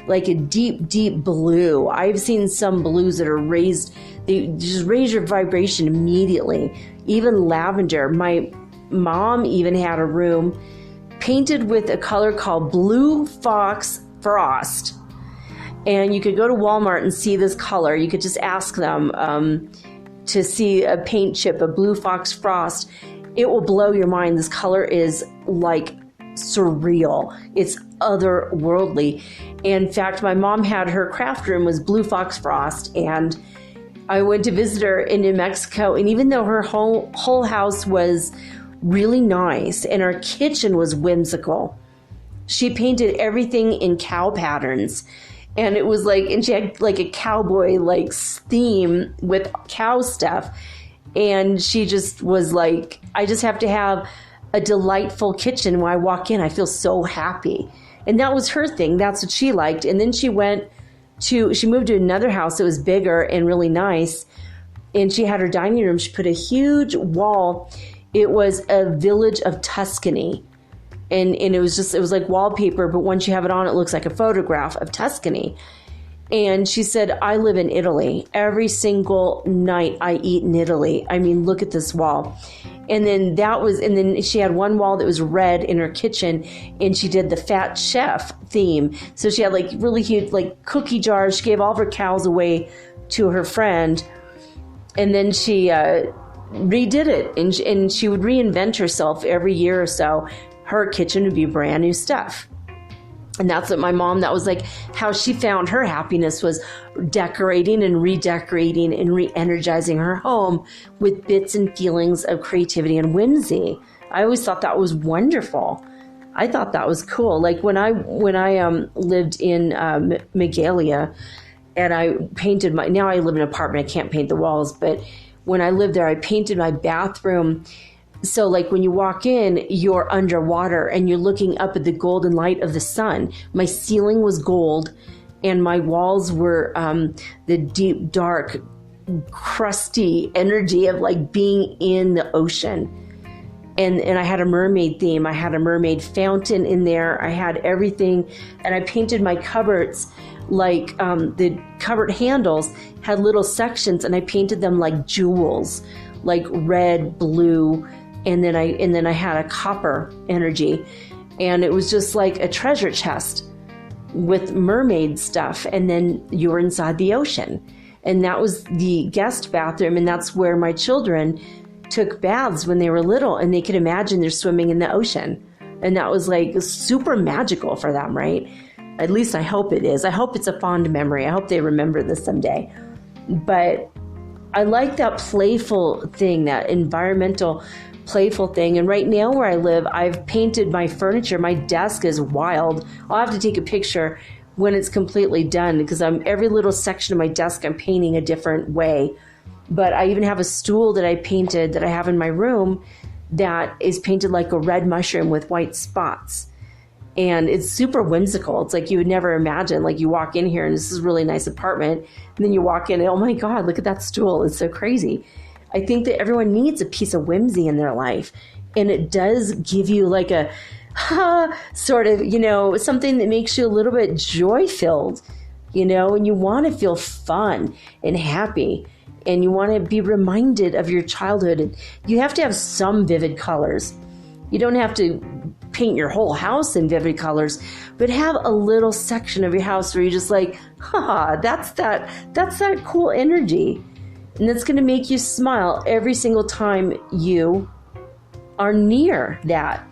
like a deep, deep blue. I've seen some blues that are raised, they just raise your vibration immediately. Even lavender. My mom even had a room painted with a color called Blue Fox Frost. And you could go to Walmart and see this color. You could just ask them to see a paint chip, a Blue Fox Frost. It will blow your mind. This color is like surreal. It's otherworldly. In fact, my mom had her craft room was Blue Fox Frost, and I went to visit her in New Mexico. And even though her whole house was really nice. And our kitchen was whimsical. She painted everything in cow patterns. And it was like, and she had like a cowboy like theme with cow stuff. And she just was like, I just have to have a delightful kitchen. When I walk in, I feel so happy. And that was her thing. That's what she liked. And then she moved to another house that was bigger and really nice. And she had her dining room. She put a huge wall. It was a village of Tuscany. And it was like wallpaper, but once you have it on, it looks like a photograph of Tuscany. And she said, I live in Italy. Every single night I eat in Italy. I mean, look at this wall. And then she had one wall that was red in her kitchen, and she did the Fat Chef theme. So she had like really huge like cookie jars. She gave all of her cows away to her friend. And then she redid it, and she would reinvent herself every year or so. Her kitchen would be brand new stuff. And that's what that was like how she found her happiness, was decorating and redecorating and re-energizing her home with bits and feelings of creativity and whimsy. I always thought that was wonderful. I thought that was cool. Like when I lived in Magalia, and I painted now I live in an apartment, I can't paint the walls, but when I lived there, I painted my bathroom. So like when you walk in, you're underwater and you're looking up at the golden light of the sun. My ceiling was gold, and my walls were the deep, dark, crusty energy of like being in the ocean. And I had a mermaid theme. I had a mermaid fountain in there. I had everything. And I painted my cupboards like the cupboard handles had little sections, and I painted them like jewels, like red, blue, and then I had a copper energy, and it was just like a treasure chest with mermaid stuff. And then you were inside the ocean, and that was the guest bathroom, and that's where my children took baths when they were little, and they could imagine they're swimming in the ocean, and that was like super magical for them, right? At least I hope it is. I hope it's a fond memory. I hope they remember this someday. But I like that playful thing, that environmental playful thing. And right now where I live, I've painted my furniture. My desk is wild. I'll have to take a picture when it's completely done, because every little section of my desk I'm painting a different way. But I even have a stool that I painted that I have in my room that is painted like a red mushroom with white spots. And it's super whimsical. It's like you would never imagine. Like you walk in here and this is a really nice apartment, and then you walk in and, oh my God, look at that stool. It's so crazy. I think that everyone needs a piece of whimsy in their life. And it does give you like a sort of, something that makes you a little bit joy-filled, and you want to feel fun and happy. And you want to be reminded of your childhood. And you have to have some vivid colors. You don't have to paint your whole house in vivid colors, but have a little section of your house where you're just like, that's that cool energy. And that's going to make you smile every single time you are near that.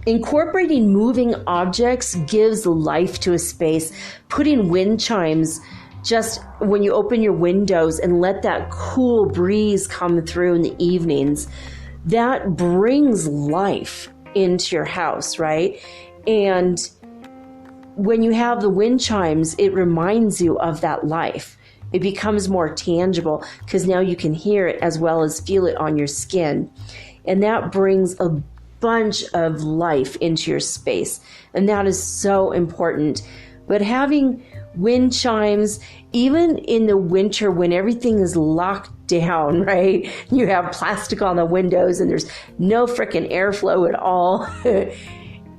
Incorporating moving objects gives life to a space. Putting wind chimes just when you open your windows and let that cool breeze come through in the evenings, that brings life into your house, right? And when you have the wind chimes, it reminds you of that life. It becomes more tangible because now you can hear it as well as feel it on your skin. And that brings a bunch of life into your space. And that is so important. But having wind chimes, even in the winter when everything is locked down, right? You have plastic on the windows and there's no freaking airflow at all,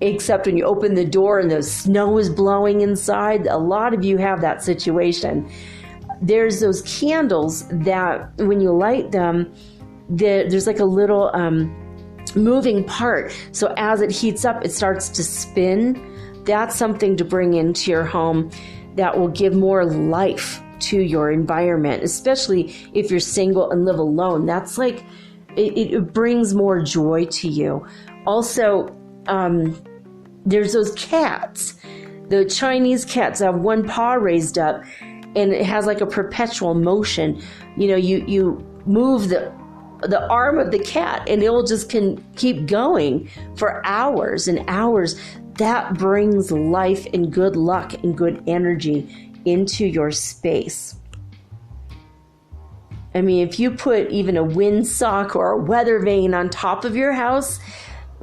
except when you open the door and the snow is blowing inside. A lot of you have that situation. There's those candles that when you light them, there's like a little moving part. So as it heats up, it starts to spin. That's something to bring into your home that will give more life to your environment, especially if you're single and live alone. That's like, it brings more joy to you. Also, there's those cats, the Chinese cats that have one paw raised up, and it has like a perpetual motion. You move the the arm of the cat, and it will just keep going for hours and hours. That brings life and good luck and good energy into your space. I mean, if you put even a windsock or a weather vane on top of your house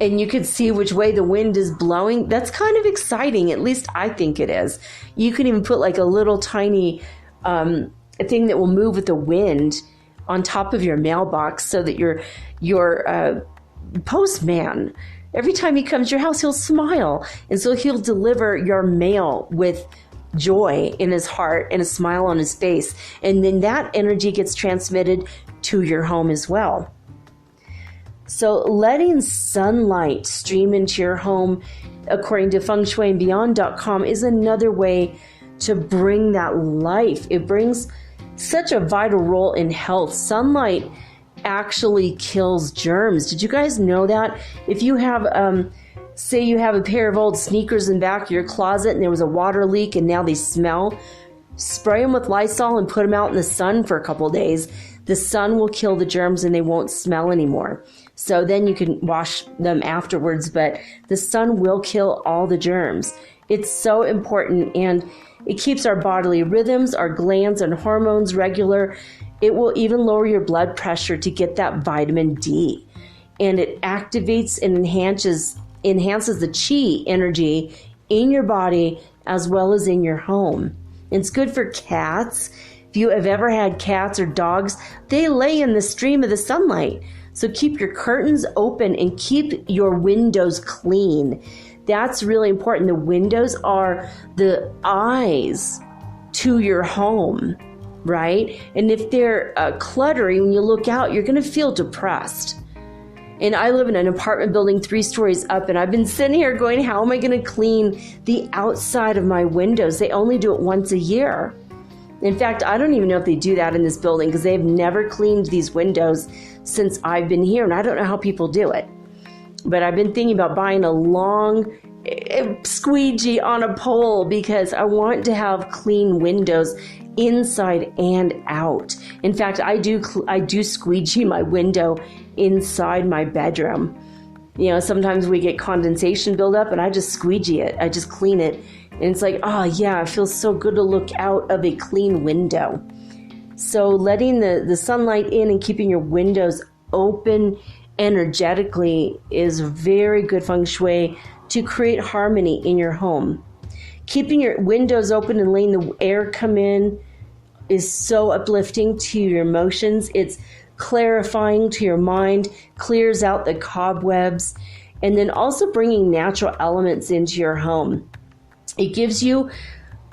and you could see which way the wind is blowing, that's kind of exciting. At least I think it is. You can even put like a little tiny thing that will move with the wind on top of your mailbox, so that your postman, every time he comes to your house, he'll smile. And so he'll deliver your mail with joy in his heart and a smile on his face. And then that energy gets transmitted to your home as well. So letting sunlight stream into your home, according to Feng Shui and Beyond.com, is another way to bring that life. It brings such a vital role in health. Sunlight actually kills germs. Did you guys know that? If you have say you have a pair of old sneakers in the back of your closet and there was a water leak and now they smell, spray them with Lysol and put them out in the sun for a couple of days. The sun will kill the germs and they won't smell anymore. So then you can wash them afterwards, but the sun will kill all the germs. It's so important, and it keeps our bodily rhythms, our glands and hormones regular. It will even lower your blood pressure to get that vitamin D. And it activates and enhances the chi energy in your body as well as in your home. It's good for cats. If you have ever had cats or dogs, they lay in the stream of the sunlight. So keep your curtains open and keep your windows clean. That's really important. The windows are the eyes to your home, right? And if they're cluttery, when you look out, you're going to feel depressed. And I live in an apartment building 3 stories up, and I've been sitting here going, how am I going to clean the outside of my windows? They only do it once a year. In fact, I don't even know if they do that in this building, because they've never cleaned these windows since I've been here, and I don't know how people do it. But I've been thinking about buying a long squeegee on a pole, because I want to have clean windows inside and out. In fact, I do squeegee my window inside my bedroom. You know, sometimes we get condensation buildup and I just squeegee it. I just clean it. And it's like, oh yeah, it feels so good to look out of a clean window. So letting the sunlight in and keeping your windows open energetically is very good feng shui to create harmony in your home. Keeping your windows open and letting the air come in is so uplifting to your emotions. It's clarifying to your mind, clears out the cobwebs, and then also bringing natural elements into your home. It gives you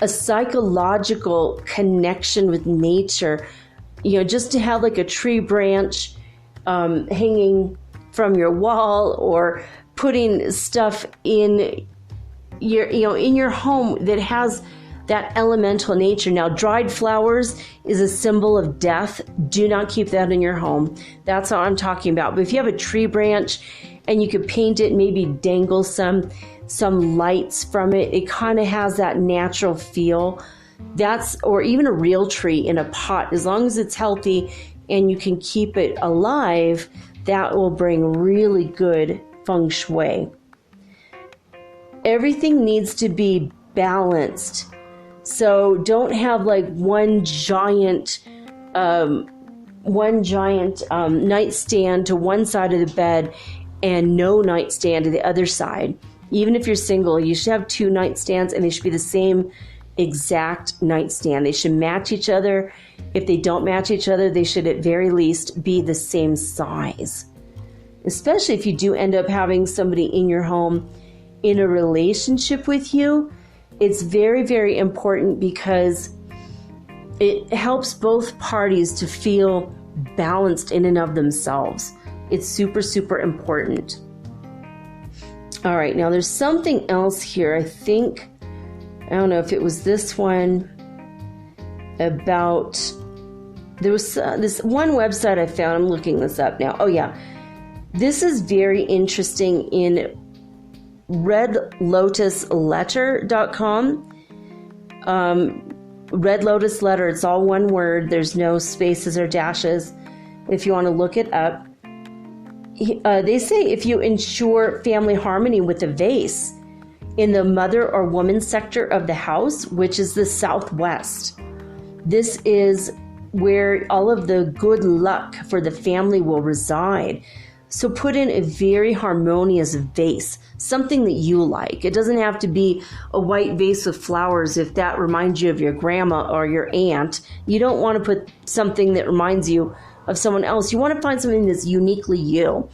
a psychological connection with nature. You know, just to have like a tree branch hanging from your wall, or putting stuff in your home that has that elemental nature. Now, dried flowers is a symbol of death. Do not keep that in your home. That's what I'm talking about. But if you have a tree branch and you could paint it, maybe dangle some lights from it, it kind of has that natural feel. Or even a real tree in a pot, as long as it's healthy and you can keep it alive, that will bring really good feng shui. Everything needs to be balanced. So don't have like one giant nightstand to one side of the bed and no nightstand to the other side. Even if you're single, you should have 2 nightstands, and they should be the same exact nightstand. They should match each other. If they don't match each other, they should at very least be the same size. Especially if you do end up having somebody in your home in a relationship with you, it's very, very important, because it helps both parties to feel balanced in and of themselves. It's super, super important. All right, now there's something else here. I don't know if it was this one about, there was this one website I found. I'm looking this up now. Oh yeah, this is very interesting in redlotusletter.com. Red Lotus Letter, it's all one word. There's no spaces or dashes. if you want to look it up. They say if you ensure family harmony with a vase in the mother or woman sector of the house, which is the southwest, this is where all of the good luck for the family will reside. So put in a very harmonious vase, something that you like. It doesn't have to be a white vase with flowers if that reminds you of your grandma or your aunt. You don't want to put something that reminds you of someone else. You want to find something that's uniquely you.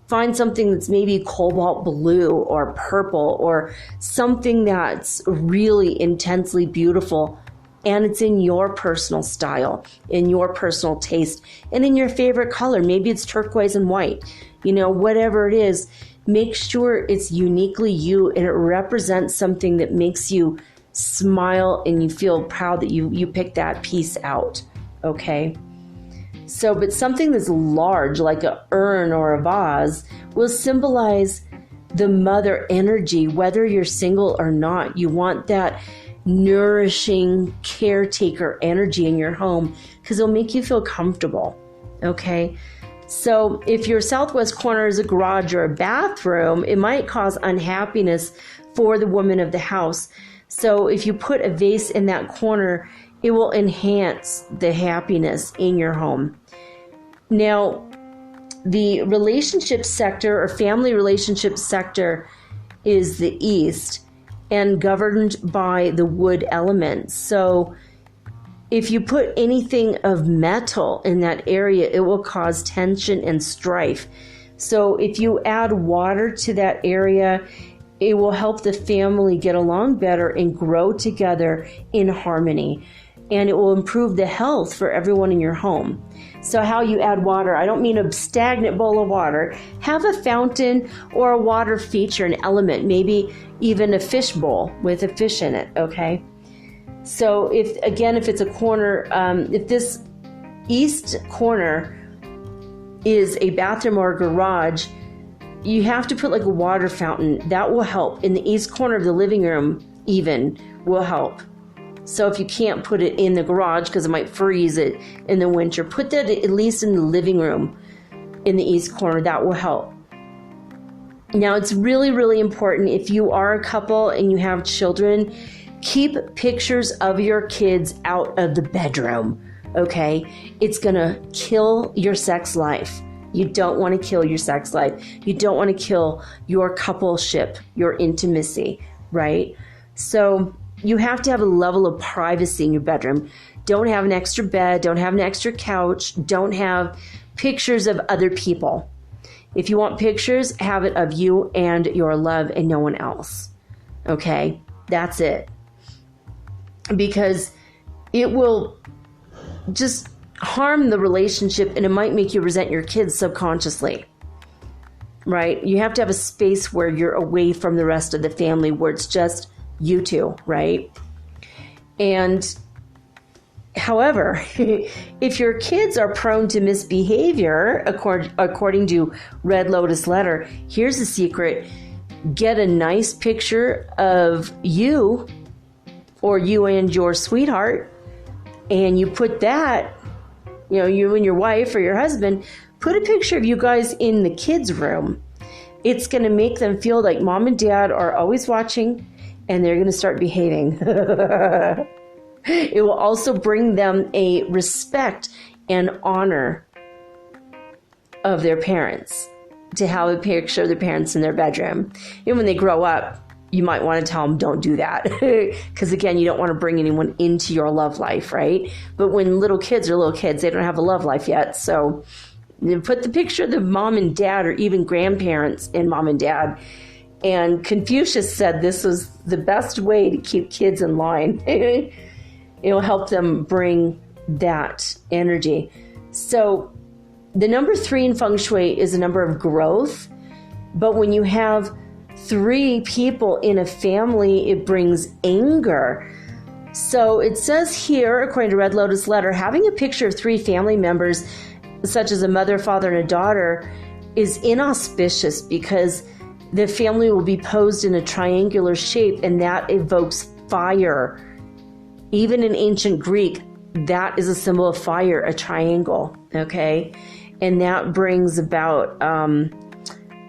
Find something that's maybe cobalt blue or purple or something that's really intensely beautiful, and it's in your personal style, in your personal taste, and in your favorite color. Maybe it's turquoise and white. Whatever it is, make sure it's uniquely you and it represents something that makes you smile and you feel proud that you picked that piece out, okay? So, but something that's large, like an urn or a vase, will symbolize the mother energy, whether you're single or not. You want that nourishing caretaker energy in your home because it'll make you feel comfortable, okay? So if your southwest corner is a garage or a bathroom, it might cause unhappiness for the woman of the house. So if you put a vase in that corner, it will enhance the happiness in your home. Now, the relationship sector or family relationship sector is the east and governed by the wood element. So if you put anything of metal in that area, it will cause tension and strife. So if you add water to that area, it will help the family get along better and grow together in harmony. And it will improve the health for everyone in your home. So how you add water, I don't mean a stagnant bowl of water. Have a fountain or a water feature, an element, maybe even a fish bowl with a fish in it, okay? So if it's a corner, if this east corner is a bathroom or a garage, you have to put like a water fountain. That will help. In the east corner of the living room even will help. So if you can't put it in the garage because it might freeze it in the winter, put that at least in the living room in the east corner. That will help. Now, it's really, really important if you are a couple and you have children, keep pictures of your kids out of the bedroom, okay? It's going to kill your sex life. You don't want to kill your sex life. You don't want to kill your coupleship, your intimacy, right? So you have to have a level of privacy in your bedroom. Don't have an extra bed. Don't have an extra couch. Don't have pictures of other people. If you want pictures, have it of you and your love and no one else, okay? That's it. Because it will just harm the relationship and it might make you resent your kids subconsciously, right? You have to have a space where you're away from the rest of the family, where it's just you two, right? And however, if your kids are prone to misbehavior, according to Red Lotus Letter, here's the secret. Get a nice picture of you or you and your sweetheart, and you put that, you and your wife or your husband, put a picture of you guys in the kids' room. It's going to make them feel like mom and dad are always watching, and they're going to start behaving. It will also bring them a respect and honor of their parents to have a picture of their parents in their bedroom. And when they grow up, you might want to tell them, don't do that. Because again, you don't want to bring anyone into your love life, right? But when little kids are little kids, they don't have a love life yet. So you put the picture of the mom and dad or even grandparents in mom and dad. And Confucius said this was the best way to keep kids in line. It will help them bring that energy. So the number 3 in Feng Shui is a number of growth. But when you have 3 people in a family, it brings anger. So it says here, according to Red Lotus Letter, having a picture of 3 family members, such as a mother, father, and a daughter, is inauspicious because the family will be posed in a triangular shape, and that evokes fire. Even in ancient Greek, that is a symbol of fire, a triangle, okay? and that brings about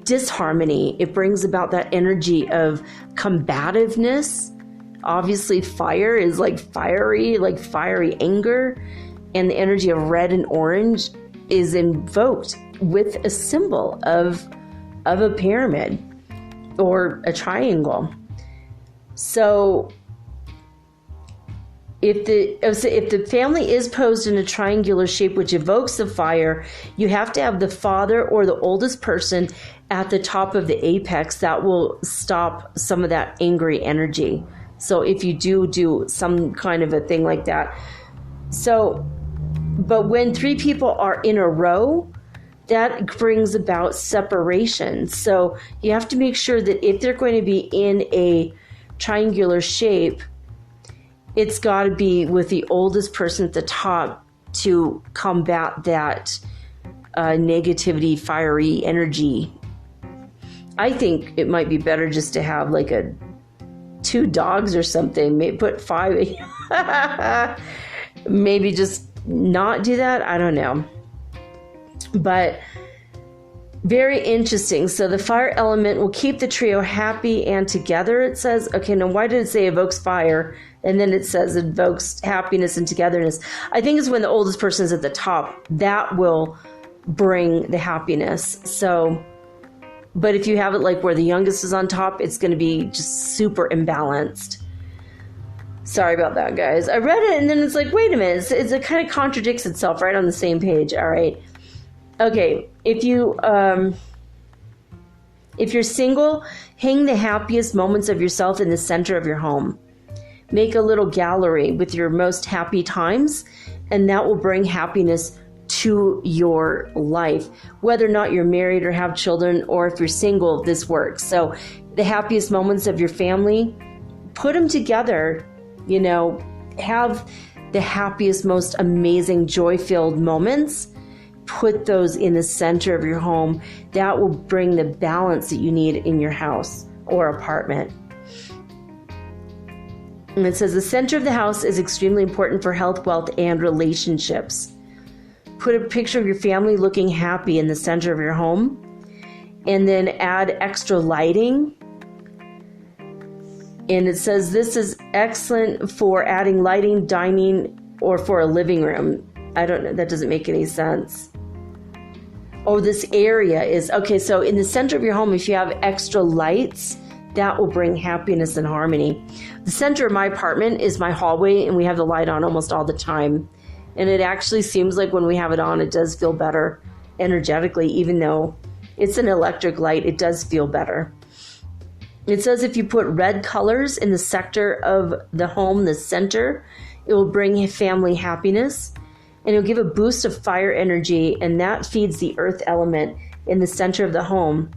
disharmony. It brings about that energy of combativeness. Obviously, fire is like fiery anger, and the energy of red and orange is invoked with a symbol of a pyramid or a triangle. So if the family is posed in a triangular shape which evokes the fire, you have to have the father or the oldest person at the top of the apex. That will stop some of that angry energy. So if you do some kind of a thing like that. So, but when 3 people are in a row, that brings about separation. So you have to make sure that if they're going to be in a triangular shape, it's got to be with the oldest person at the top to combat that negativity, fiery energy. I think it might be better just to have like 2 dogs or something. Maybe put 5. Maybe just not do that. I don't know. But very interesting. So the fire element will keep the trio happy and together, it says. Okay, now why did it say evokes fire? And then it says evokes happiness and togetherness. I think it's when the oldest person is at the top. That will bring the happiness. So, but if you have it like where the youngest is on top, it's going to be just super imbalanced. Sorry about that, guys. I read it and then it's like, wait a minute. It kind of contradicts itself right on the same page. All right. Okay. If you're single, hang the happiest moments of yourself in the center of your home. Make a little gallery with your most happy times, and that will bring happiness to your life. Whether or not you're married or have children, or if you're single, this works. So the happiest moments of your family, put them together, have the happiest, most amazing, joy-filled moments. Put those in the center of your home. That will bring the balance that you need in your house or apartment. And it says the center of the house is extremely important for health, wealth, and relationships. Put a picture of your family looking happy in the center of your home, and then add extra lighting. And it says this is excellent for adding lighting, dining, or for a living room. I don't know. That doesn't make any sense. Oh, this area is... Okay, so in the center of your home, if you have extra lights, that will bring happiness and harmony. The center of my apartment is my hallway, and we have the light on almost all the time. And it actually seems like when we have it on, it does feel better energetically, even though it's an electric light, it does feel better. It says if you put red colors in the sector of the home, the center, it will bring family happiness, and it'll give a boost of fire energy, and that feeds the earth element in the center of the home.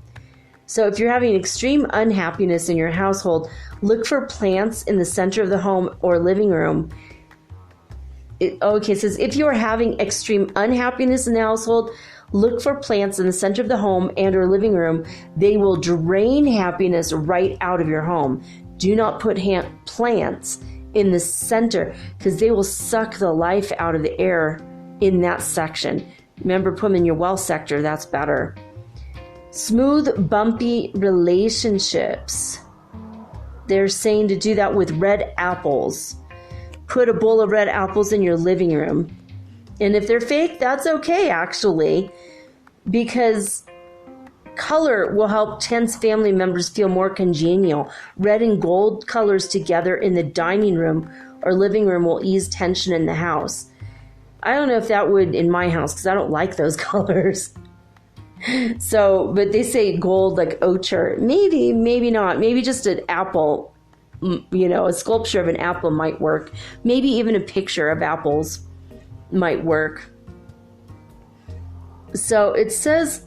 So if you're having extreme unhappiness in your household, look for plants in the center of the home or living room. It says if you are having extreme unhappiness in the household, look for plants in the center of the home and or living room. They will drain happiness right out of your home. Do not put plants in the center because they will suck the life out of the air in that section. Remember, put them in your well sector. That's better. Smooth, bumpy relationships. They're saying to do that with red apples. Put a bowl of red apples in your living room. And if they're fake, that's okay, actually, because color will help tense family members feel more congenial. Red and gold colors together in the dining room or living room will ease tension in the house. I don't know if that would in my house because I don't like those colors. So, but they say gold like ochre. Maybe, maybe not. Maybe just an apple, a sculpture of an apple might work. Maybe even a picture of apples might work. So it says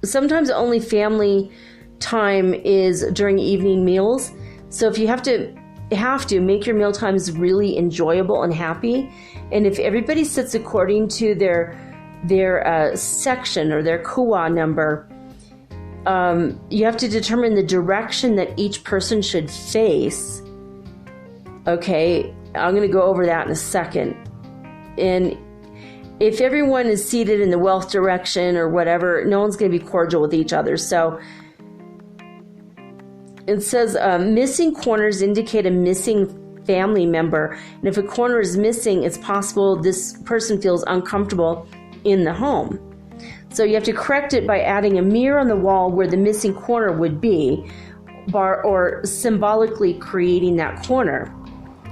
sometimes only family time is during evening meals. So if you have to make your meal times really enjoyable and happy. And if everybody sits according to their section or their kuwa number, you have to determine the direction that each person should face. Okay, I'm going to go over that in a second. And if everyone is seated in the wealth direction or whatever, no one's going to be cordial with each other. So it says missing corners indicate a missing family member. And if a corner is missing, it's possible this person feels uncomfortable in the home. So you have to correct it by adding a mirror on the wall where the missing corner would be, or symbolically creating that corner.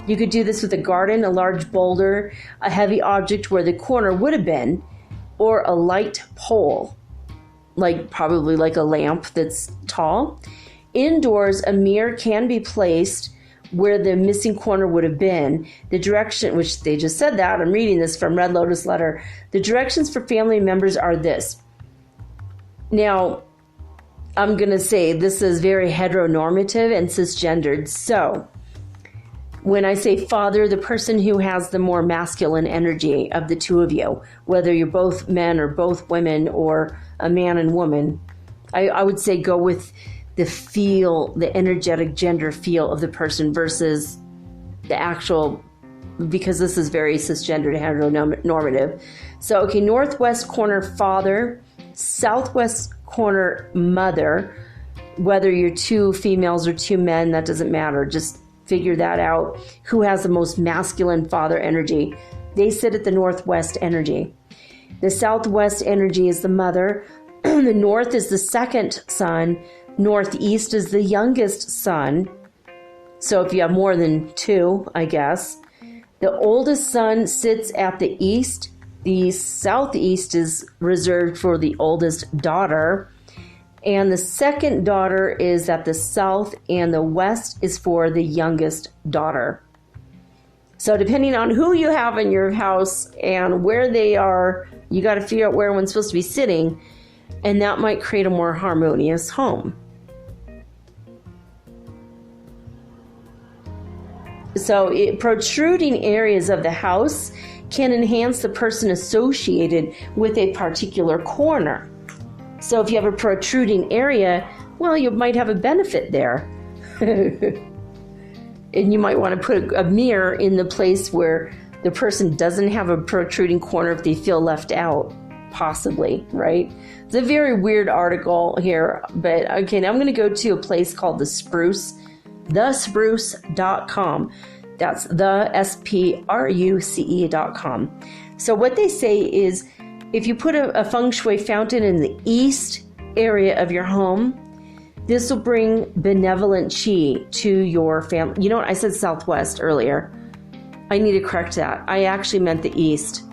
You could do this with a garden, a large boulder, a heavy object where the corner would have been, or a light pole, probably like a lamp that's tall. Indoors, a mirror can be placed where the missing corner would have been. The direction, which they just said that, I'm reading this from Red Lotus Letter. The directions for family members are this. Now, I'm going to say this is very heteronormative and cisgendered. So, when I say father, the person who has the more masculine energy of the two of you, whether you're both men or both women or a man and woman, I would say go with the feel, the energetic gender feel of the person versus the actual, because this is very cisgendered, heteronormative. So, okay, northwest corner father, southwest corner mother, whether you're two females or two men, that doesn't matter. Just figure that out. Who has the most masculine father energy? They sit at the northwest energy. The southwest energy is the mother. The north is the second son. Northeast is the youngest son. So if you have more than two, I guess. The oldest son sits at the east. The southeast is reserved for the oldest daughter. And the second daughter is at the south, and the west is for the youngest daughter. So depending on who you have in your house and where they are, you got to figure out where everyone's supposed to be sitting, and that might create a more harmonious home. So protruding areas of the house can enhance the person associated with a particular corner. So if you have a protruding area, well, you might have a benefit there. And you might want to put a mirror in the place where the person doesn't have a protruding corner if they feel left out, possibly, right? It's a very weird article here, but okay, now I'm going to go to a place called The Spruce, thespruce.com. That's the SPRUCE.com. So what they say is, if you put a feng shui fountain in the east area of your home, this will bring benevolent chi to your family. You know what? I said southwest earlier. I need to correct that. I actually meant the east,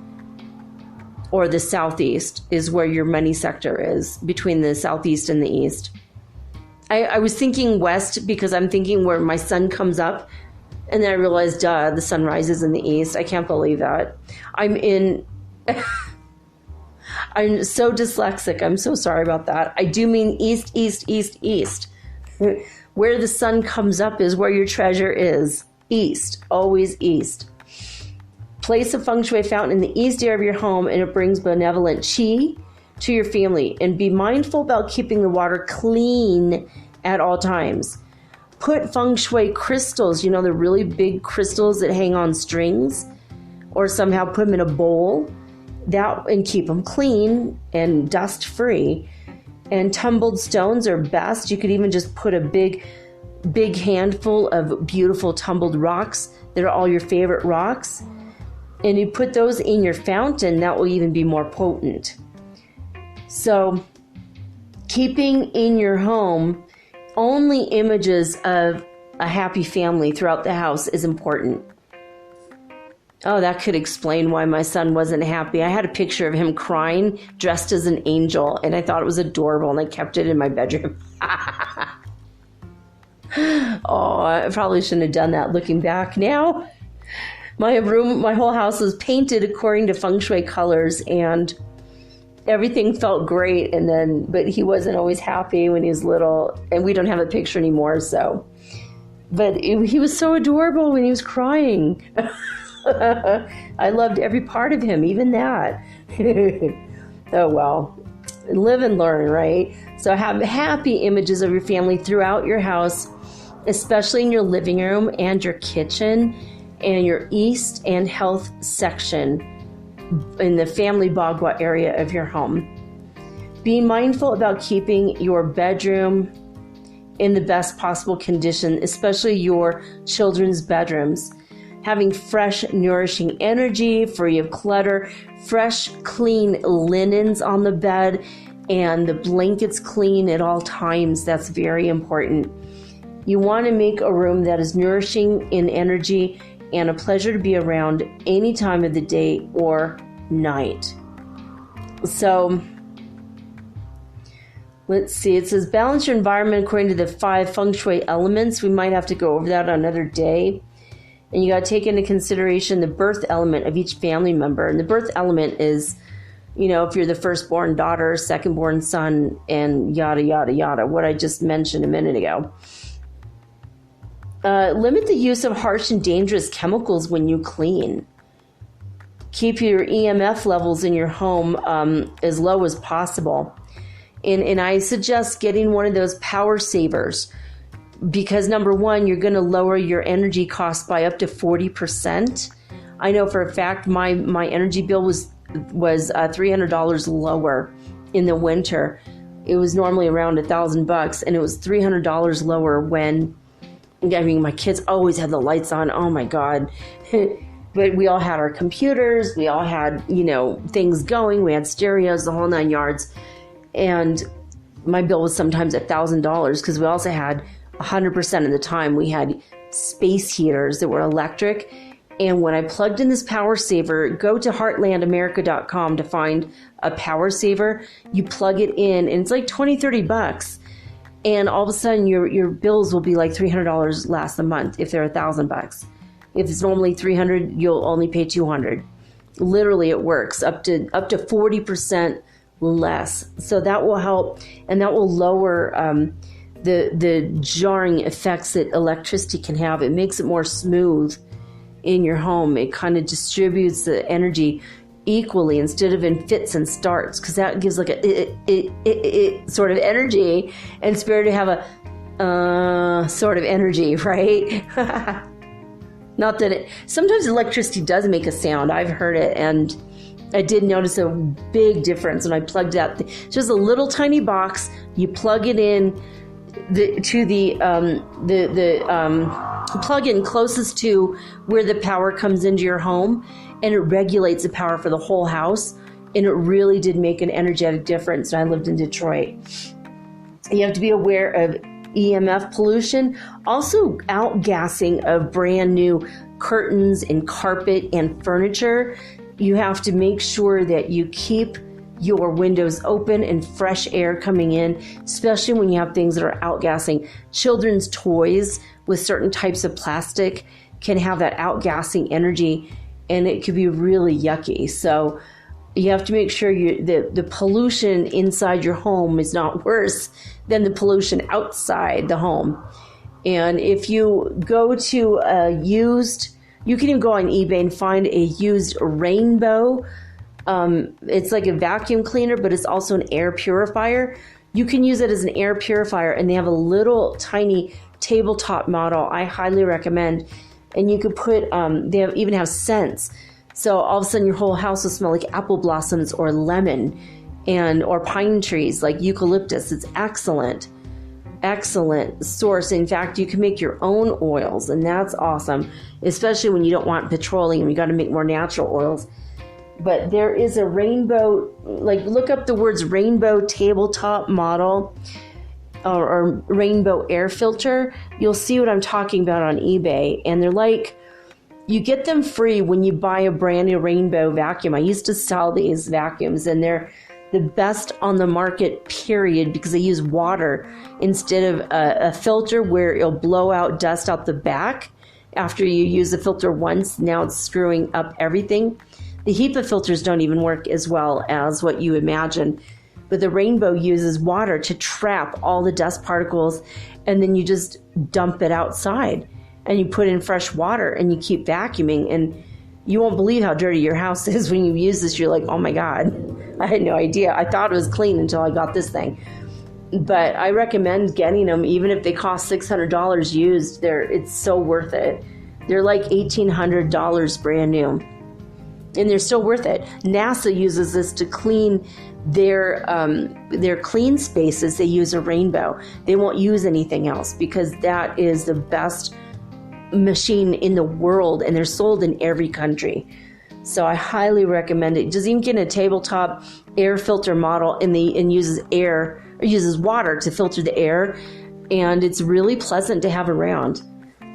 or the southeast is where your money sector is, between the southeast and the east. I was thinking west because I'm thinking where my sun comes up, and then I realized, the sun rises in the east. I can't believe that. I'm so dyslexic. I'm so sorry about that. I do mean east, east, east, east. Where the sun comes up is where your treasure is. East, always east. Place a feng shui fountain in the east area of your home, and it brings benevolent chi to your family. And be mindful about keeping the water clean at all times. Put feng shui crystals, the really big crystals that hang on strings, or somehow put them in a bowl. And keep them clean and dust free. And tumbled stones are best. You could even just put a big handful of beautiful tumbled rocks that are all your favorite rocks, and you put those in your fountain. That will even be more potent. So keeping in your home only images of a happy family throughout the house is important. Oh, that could explain why my son wasn't happy. I had a picture of him crying, dressed as an angel, and I thought it was adorable, and I kept it in my bedroom. Oh, I probably shouldn't have done that looking back now. My whole house was painted according to feng shui colors, and everything felt great, but he wasn't always happy when he was little, and we don't have a picture anymore, so. But he was so adorable when he was crying. I loved every part of him, even that. Oh, well, live and learn, right? So have happy images of your family throughout your house, especially in your living room and your kitchen and your east and health section. family bagua area of your home. Be mindful about keeping your bedroom in the best possible condition, especially your children's bedrooms. Having fresh, nourishing energy, free of clutter, fresh, clean linens on the bed, and the blankets clean at all times. That's very important. You want to make a room that is nourishing in energy and a pleasure to be around any time of the day or night. So, let's see. It says balance your environment according to the 5 Feng Shui elements. We might have to go over that on another day. And you got to take into consideration the birth element of each family member. And the birth element is, if you're the firstborn daughter, secondborn son, and yada, yada, yada, what I just mentioned a minute ago. Limit the use of harsh and dangerous chemicals when you clean. Keep your EMF levels in your home as low as possible. And I suggest getting one of those power savers, because number one, you're going to lower your energy costs by up to 40%. I know for a fact my energy bill was $300 lower in the winter. It was normally around $1,000, and it was $300 lower when, my kids always had the lights on. Oh my God. But we all had our computers. We all had, things going. We had stereos, the whole 9 yards. And my bill was sometimes $1,000 because we also had 100% of the time we had space heaters that were electric. And when I plugged in this power saver, go to heartlandamerica.com to find a power saver. You plug it in and it's like $20-$30. And all of a sudden your bills will be like $300 less a month if they're $1,000. If it's normally $300, you'll only pay $200. Literally, it works up to 40% less. So that will help, and that will lower the jarring effects that electricity can have. It makes it more smooth in your home. It kind of distributes the energy equally instead of in fits and starts, because that gives like a sort of energy, and it's better to have a sort of energy, right? Not that sometimes electricity does make a sound. I've heard it, and I did notice a big difference when I plugged out. It's just a little tiny box. You plug it in to the plug-in closest to where the power comes into your home, and it regulates the power for the whole house. And it really did make an energetic difference. And I lived in Detroit. You have to be aware of EMF pollution, also outgassing of brand new curtains and carpet and furniture. You have to make sure that you keep your windows open and fresh air coming in, especially when you have things that are outgassing. Children's toys with certain types of plastic can have that outgassing energy, and it could be really yucky. So you have to make sure the pollution inside your home is not worse than the pollution outside the home. And if you go to you can even go on eBay and find a used rainbow. It's like a vacuum cleaner, but it's also an air purifier. You can use it as an air purifier, and they have a little tiny tabletop model I highly recommend. And you could put, even have scents. So all of a sudden your whole house will smell like apple blossoms or lemon or pine trees like eucalyptus. It's excellent source. In fact, you can make your own oils, and that's awesome, especially when you don't want petroleum. You got to make more natural oils. But there is a rainbow, look up the words rainbow tabletop model or rainbow air filter. You'll see what I'm talking about on eBay. And they're you get them free when you buy a brand new rainbow vacuum. I used to sell these vacuums, and they're the best on the market, period, because they use water instead of a filter where it'll blow out dust out the back after you use the filter once. Now it's screwing up everything. The HEPA filters don't even work as well as what you imagine. But the rainbow uses water to trap all the dust particles, and then you just dump it outside. And you put in fresh water, and you keep vacuuming, and you won't believe how dirty your house is when you use this. You're like, oh my God, I had no idea. I thought it was clean until I got this thing. But I recommend getting them, even if they cost $600 used. It's so worth it. They're like $1,800 brand new. and they're still worth it. NASA uses this to clean their clean spaces. They use a rainbow. They won't use anything else because that is the best machine in the world, and they're sold in every country. So I highly recommend it. Just even get a tabletop air filter model, and uses water to filter the air, and it's really pleasant to have around.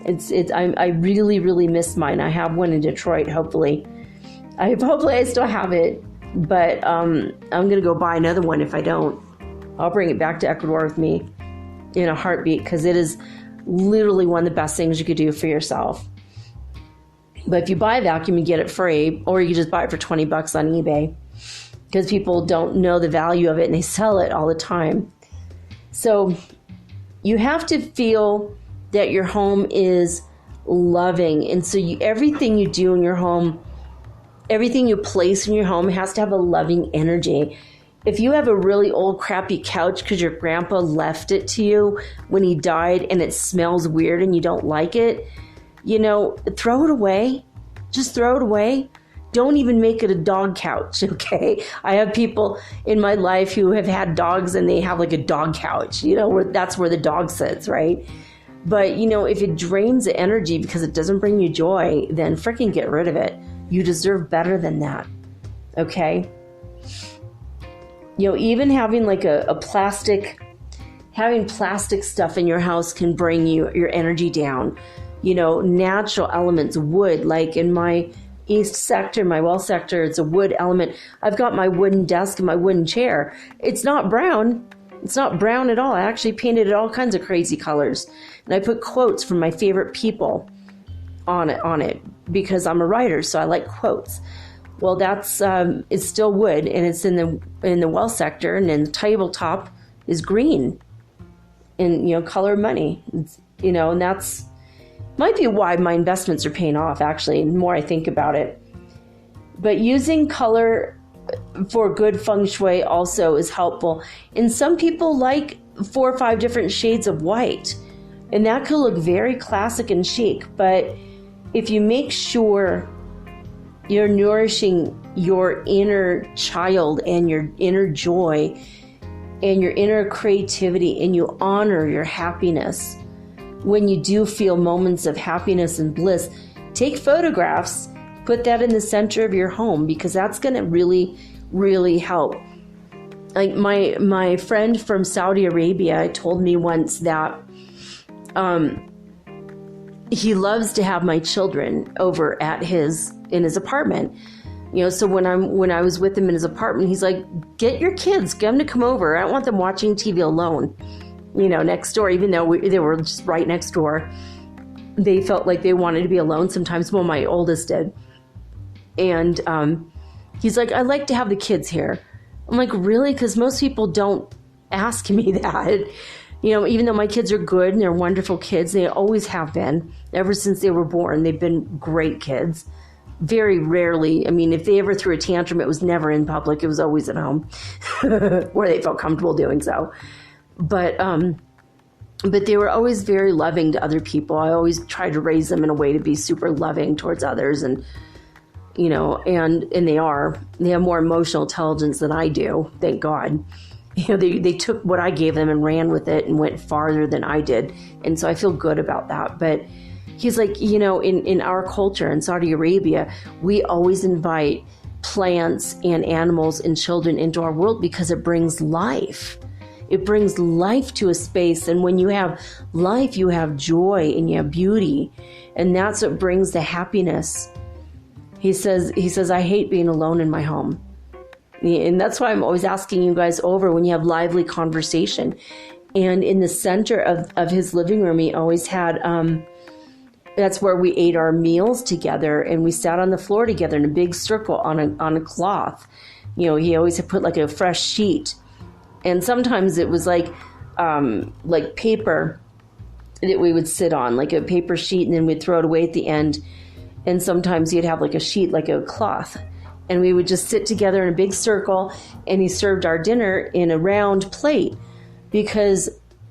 I really, really miss mine. I have one in Detroit. Hopefully I still have it, but I'm gonna go buy another one. If I don't, I'll bring it back to Ecuador with me in a heartbeat, because it is literally one of the best things you could do for yourself. But if you buy a vacuum, you get it free, or you can just buy it for $20 on eBay, because people don't know the value of it and they sell it all the time. So you have to feel that your home is loving. And so everything you do in your home, everything you place in your home has to have a loving energy. If you have a really old crappy couch because your grandpa left it to you when he died and it smells weird and you don't like it, throw it away. Just throw it away. Don't even make it a dog couch, okay? I have people in my life who have had dogs and they have like a dog couch, that's where the dog sits, right? But, if it drains the energy because it doesn't bring you joy, then freaking get rid of it. You deserve better than that, okay? Even having like having plastic stuff in your house can bring your energy down. Natural elements, wood, like in my east sector, my well sector, it's a wood element. I've got my wooden desk and my wooden chair. It's not brown. It's not brown at all. I actually painted it all kinds of crazy colors. And I put quotes from my favorite people on it because I'm a writer, so I like quotes. Well, that's it's still wood, and it's in the well sector, and then the tabletop is green, and color money. And that's might be why my investments are paying off. Actually, the more I think about it, but using color for good feng shui also is helpful. And some people like 4 or 5 different shades of white, and that could look very classic and chic. But if you make sure you're nourishing your inner child and your inner joy and your inner creativity, and you honor your happiness, when you do feel moments of happiness and bliss, take photographs, put that in the center of your home, because that's going to really, really help. Like my friend from Saudi Arabia told me once that he loves to have my children over in his apartment. So when I was with him in his apartment, he's like, get your kids, get them to come over. I don't want them watching TV alone, next door, even though they were just right next door. They felt like they wanted to be alone sometimes. Well, my oldest did. And he's like, I like to have the kids here. I'm like, really? Because most people don't ask me that. Even though my kids are good and they're wonderful kids, they always have been. Ever since they were born, they've been great kids. Very rarely, if they ever threw a tantrum, it was never in public. It was always at home where they felt comfortable doing so. But they were always very loving to other people. I always tried to raise them in a way to be super loving towards others. And, and they have more emotional intelligence than I do. Thank God. They took what I gave them and ran with it and went farther than I did. And so I feel good about that. But he's like, in our culture in Saudi Arabia, we always invite plants and animals and children into our world because it brings life. It brings life to a space. And when you have life, you have joy and you have beauty. And that's what brings the happiness. He says, I hate being alone in my home. And that's why I'm always asking you guys over when you have lively conversation. And in the center of his living room, he always had, that's where we ate our meals together, and we sat on the floor together in a big circle on a cloth. He always had put like a fresh sheet. And sometimes it was like paper that we would sit on, like a paper sheet, and then we'd throw it away at the end. And sometimes he'd have like a sheet, like a cloth. And we would just sit together in a big circle, and he served our dinner in a round plate, because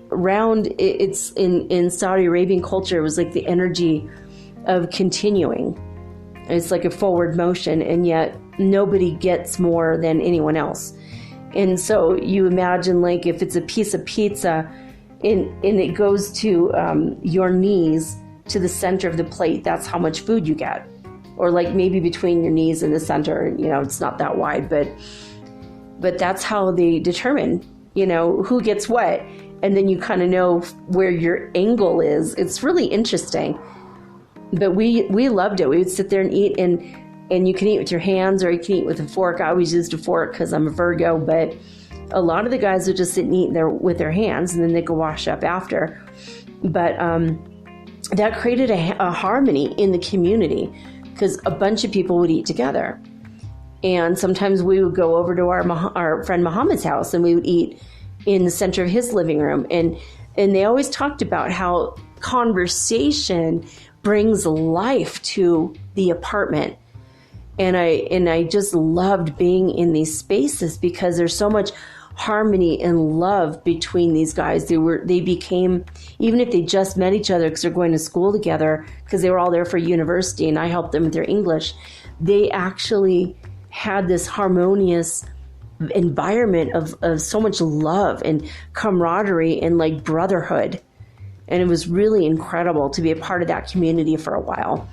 it's in Saudi Arabian culture, it was like the energy of continuing. It's like a forward motion, and yet nobody gets more than anyone else. And so you imagine, like, if it's a piece of pizza and it goes to your knees to the center of the plate, that's how much food you get. Or like maybe between your knees and the center, it's not that wide, but that's how they determine, who gets what. And then you kind of know where your angle is. It's really interesting. But we loved it. We would sit there and eat, and you can eat with your hands or you can eat with a fork. I always used a fork because I'm a Virgo, but a lot of the guys would just sit and eat with their hands, and then they could wash up after. But that created a harmony in the community because a bunch of people would eat together. And sometimes we would go over to our friend Muhammad's house, and we would eat in the center of his living room. And they always talked about how conversation brings life to the apartment. And I just loved being in these spaces because there's so much harmony and love between these guys. They became, even if they just met each other because they're going to school together, because they were all there for university and I helped them with their English, they actually had this harmonious environment of so much love and camaraderie and like brotherhood. And it was really incredible to be a part of that community for a while.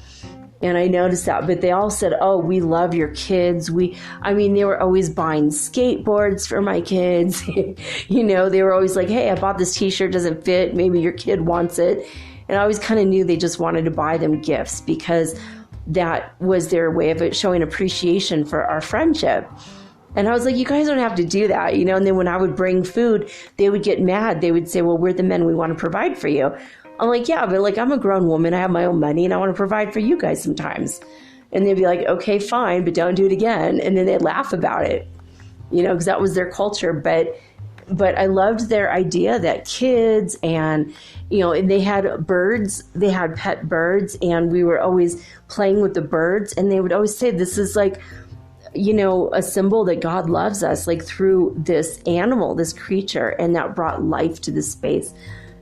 And I noticed that, but they all said, oh, we love your kids. They were always buying skateboards for my kids. They were always like, hey, I bought this t-shirt, doesn't fit. Maybe your kid wants it. And I always kind of knew they just wanted to buy them gifts because that was their way of showing appreciation for our friendship. And I was like, you guys don't have to do that, And then when I would bring food, they would get mad. They would say, well, we're the men, we want to provide for you. I'm like, yeah, but like, I'm a grown woman. I have my own money and I want to provide for you guys sometimes. And they'd be like, okay, fine, but don't do it again. And then they'd laugh about it, because that was their culture. But I loved their idea that kids and they had birds, they had pet birds, and we were always playing with the birds. And they would always say, this is like, a symbol that God loves us, like through this animal, this creature, and that brought life to the space.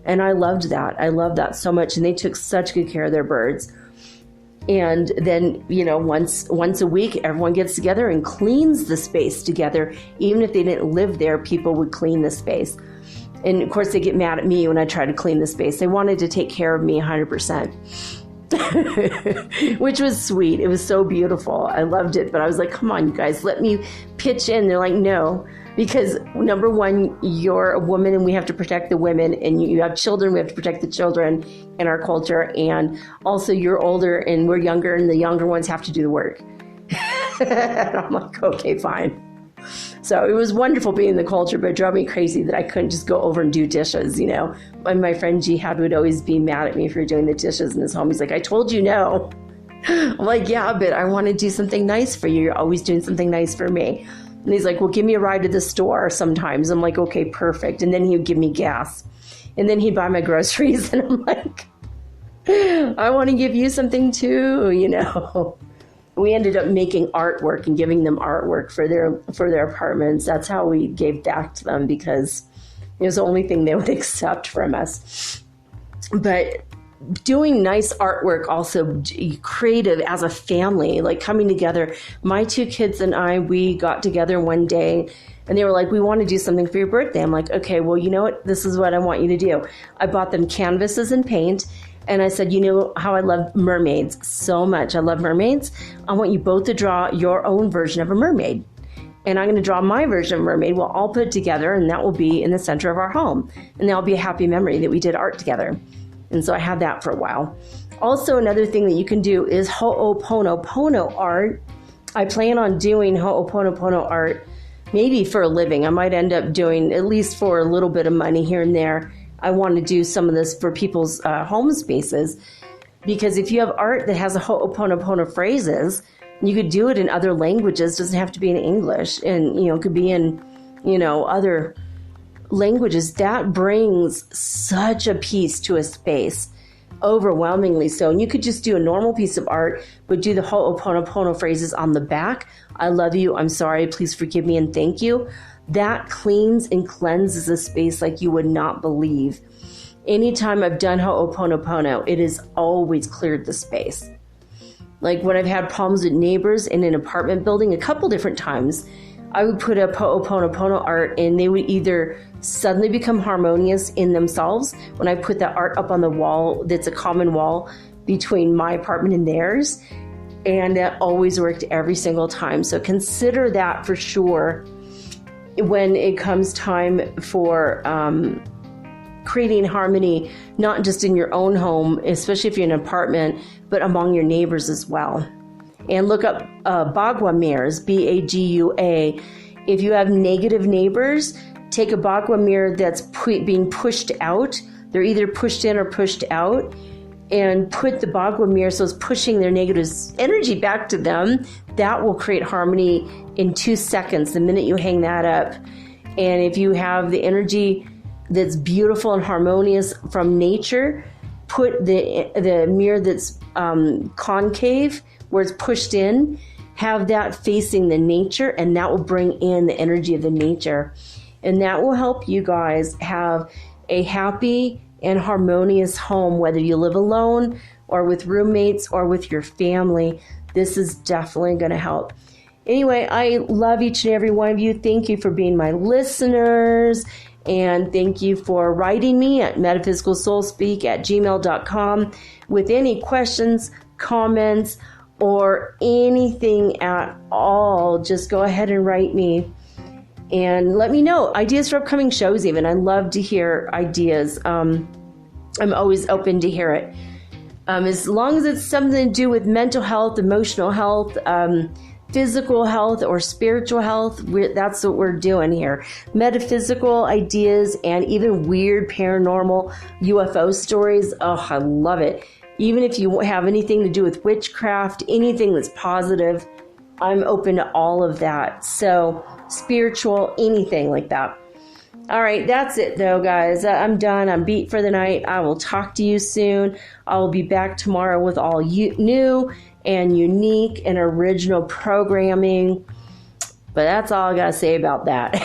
And I loved that. I loved that so much. And they took such good care of their birds. And then, once a week, everyone gets together and cleans the space together. Even if they didn't live there, people would clean the space. And of course, they get mad at me when I try to clean the space. They wanted to take care of me 100%. Which was sweet. It was so beautiful. I loved it. But I was like, come on, you guys, let me pitch in. They're like, no, because number one, you're a woman and we have to protect the women, and you have children, we have to protect the children in our culture. And also you're older and we're younger, and the younger ones have to do the work. And I'm like, okay, fine. So it was wonderful being in the culture, but it drove me crazy that I couldn't just go over and do dishes, And my friend Jihad would always be mad at me for doing the dishes in his home. He's like, I told you no. I'm like, yeah, but I want to do something nice for you. You're always doing something nice for me. And he's like, well, give me a ride to the store sometimes. I'm like, okay, perfect. And then he would give me gas. And then he'd buy my groceries. And I'm like, I want to give you something too, We ended up making artwork and giving them artwork for their apartments. That's how we gave back to them, because it was the only thing they would accept from us. But doing nice artwork, also creative as a family, like coming together. My two kids and I, we got together one day and they were like, we want to do something for your birthday. I'm like, okay, well, you know what? This is what I want you to do. I bought them canvases and paint. And I said, you know how I love mermaids so much. I love mermaids. I want you both to draw your own version of a mermaid. And I'm going to draw my version of a mermaid. We'll all put it together, and that will be in the center of our home. And that'll be a happy memory that we did art together. And so I had that for a while. Also, another thing that you can do is Ho'oponopono art. I plan on doing Ho'oponopono art maybe for a living. I might end up doing, at least for a little bit of money here and there, I want to do some of this for people's home spaces, because if you have art that has a Ho'oponopono phrases, you could do it in other languages. It doesn't have to be in English, and it could be in other languages. That brings such a peace to a space, overwhelmingly so. And you could just do a normal piece of art, but do the Ho'oponopono phrases on the back. I love you, I'm sorry, please forgive me, and thank you. That cleans and cleanses a space like you would not believe. Anytime I've done Ho'oponopono, it has always cleared the space. Like when I've had problems with neighbors in an apartment building a couple different times, I would put a Ho'oponopono art and they would either suddenly become harmonious in themselves when I put that art up on the wall that's a common wall between my apartment and theirs. And that always worked every single time. So consider that for sure when it comes time for creating harmony, not just in your own home, especially if you're in an apartment, but among your neighbors as well. And look up Bagua mirrors, Bagua. If you have negative neighbors, take a Bagua mirror that's being pushed out. They're either pushed in or pushed out. And put the Bagua mirror, so it's pushing their negative energy back to them. That will create harmony in 2 seconds, the minute you hang that up. And if you have the energy that's beautiful and harmonious from nature, put the mirror that's concave, where it's pushed in, have that facing the nature, and that will bring in the energy of the nature. And that will help you guys have a happy and harmonious home, whether you live alone or with roommates or with your family. This is definitely going to help. Anyway, I love each and every one of you. Thank you for being my listeners, and thank you for writing me at metaphysicalsoulspeak@gmail.com with any questions, comments, or anything at all. Just go ahead and write me. And let me know ideas for upcoming shows even. I love to hear ideas. I'm always open to hear it. As long as it's something to do with mental health, emotional health, physical health, or spiritual health, that's what we're doing here. Metaphysical ideas and even weird paranormal UFO stories. Oh, I love it. Even if you have anything to do with witchcraft, anything that's positive, I'm open to all of that. So spiritual, anything like that. All right, that's it though, guys. I'm done. I'm beat for the night. I will talk to you soon. I will be back tomorrow with all new and unique and original programming. But that's all I got to say about that.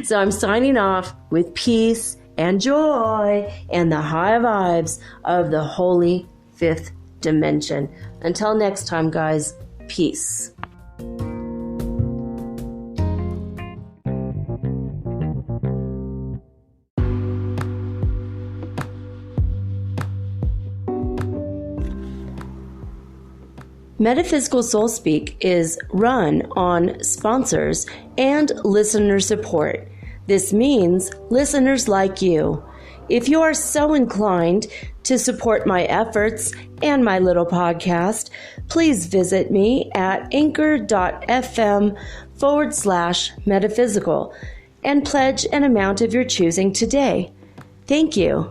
So I'm signing off with peace and joy and the high vibes of the holy fifth dimension. Until next time, guys. Peace. Metaphysical Soul Speak is run on sponsors and listener support. This means listeners like you. If you are so inclined to support my efforts and my little podcast, please visit me at anchor.fm/metaphysical and pledge an amount of your choosing today. Thank you.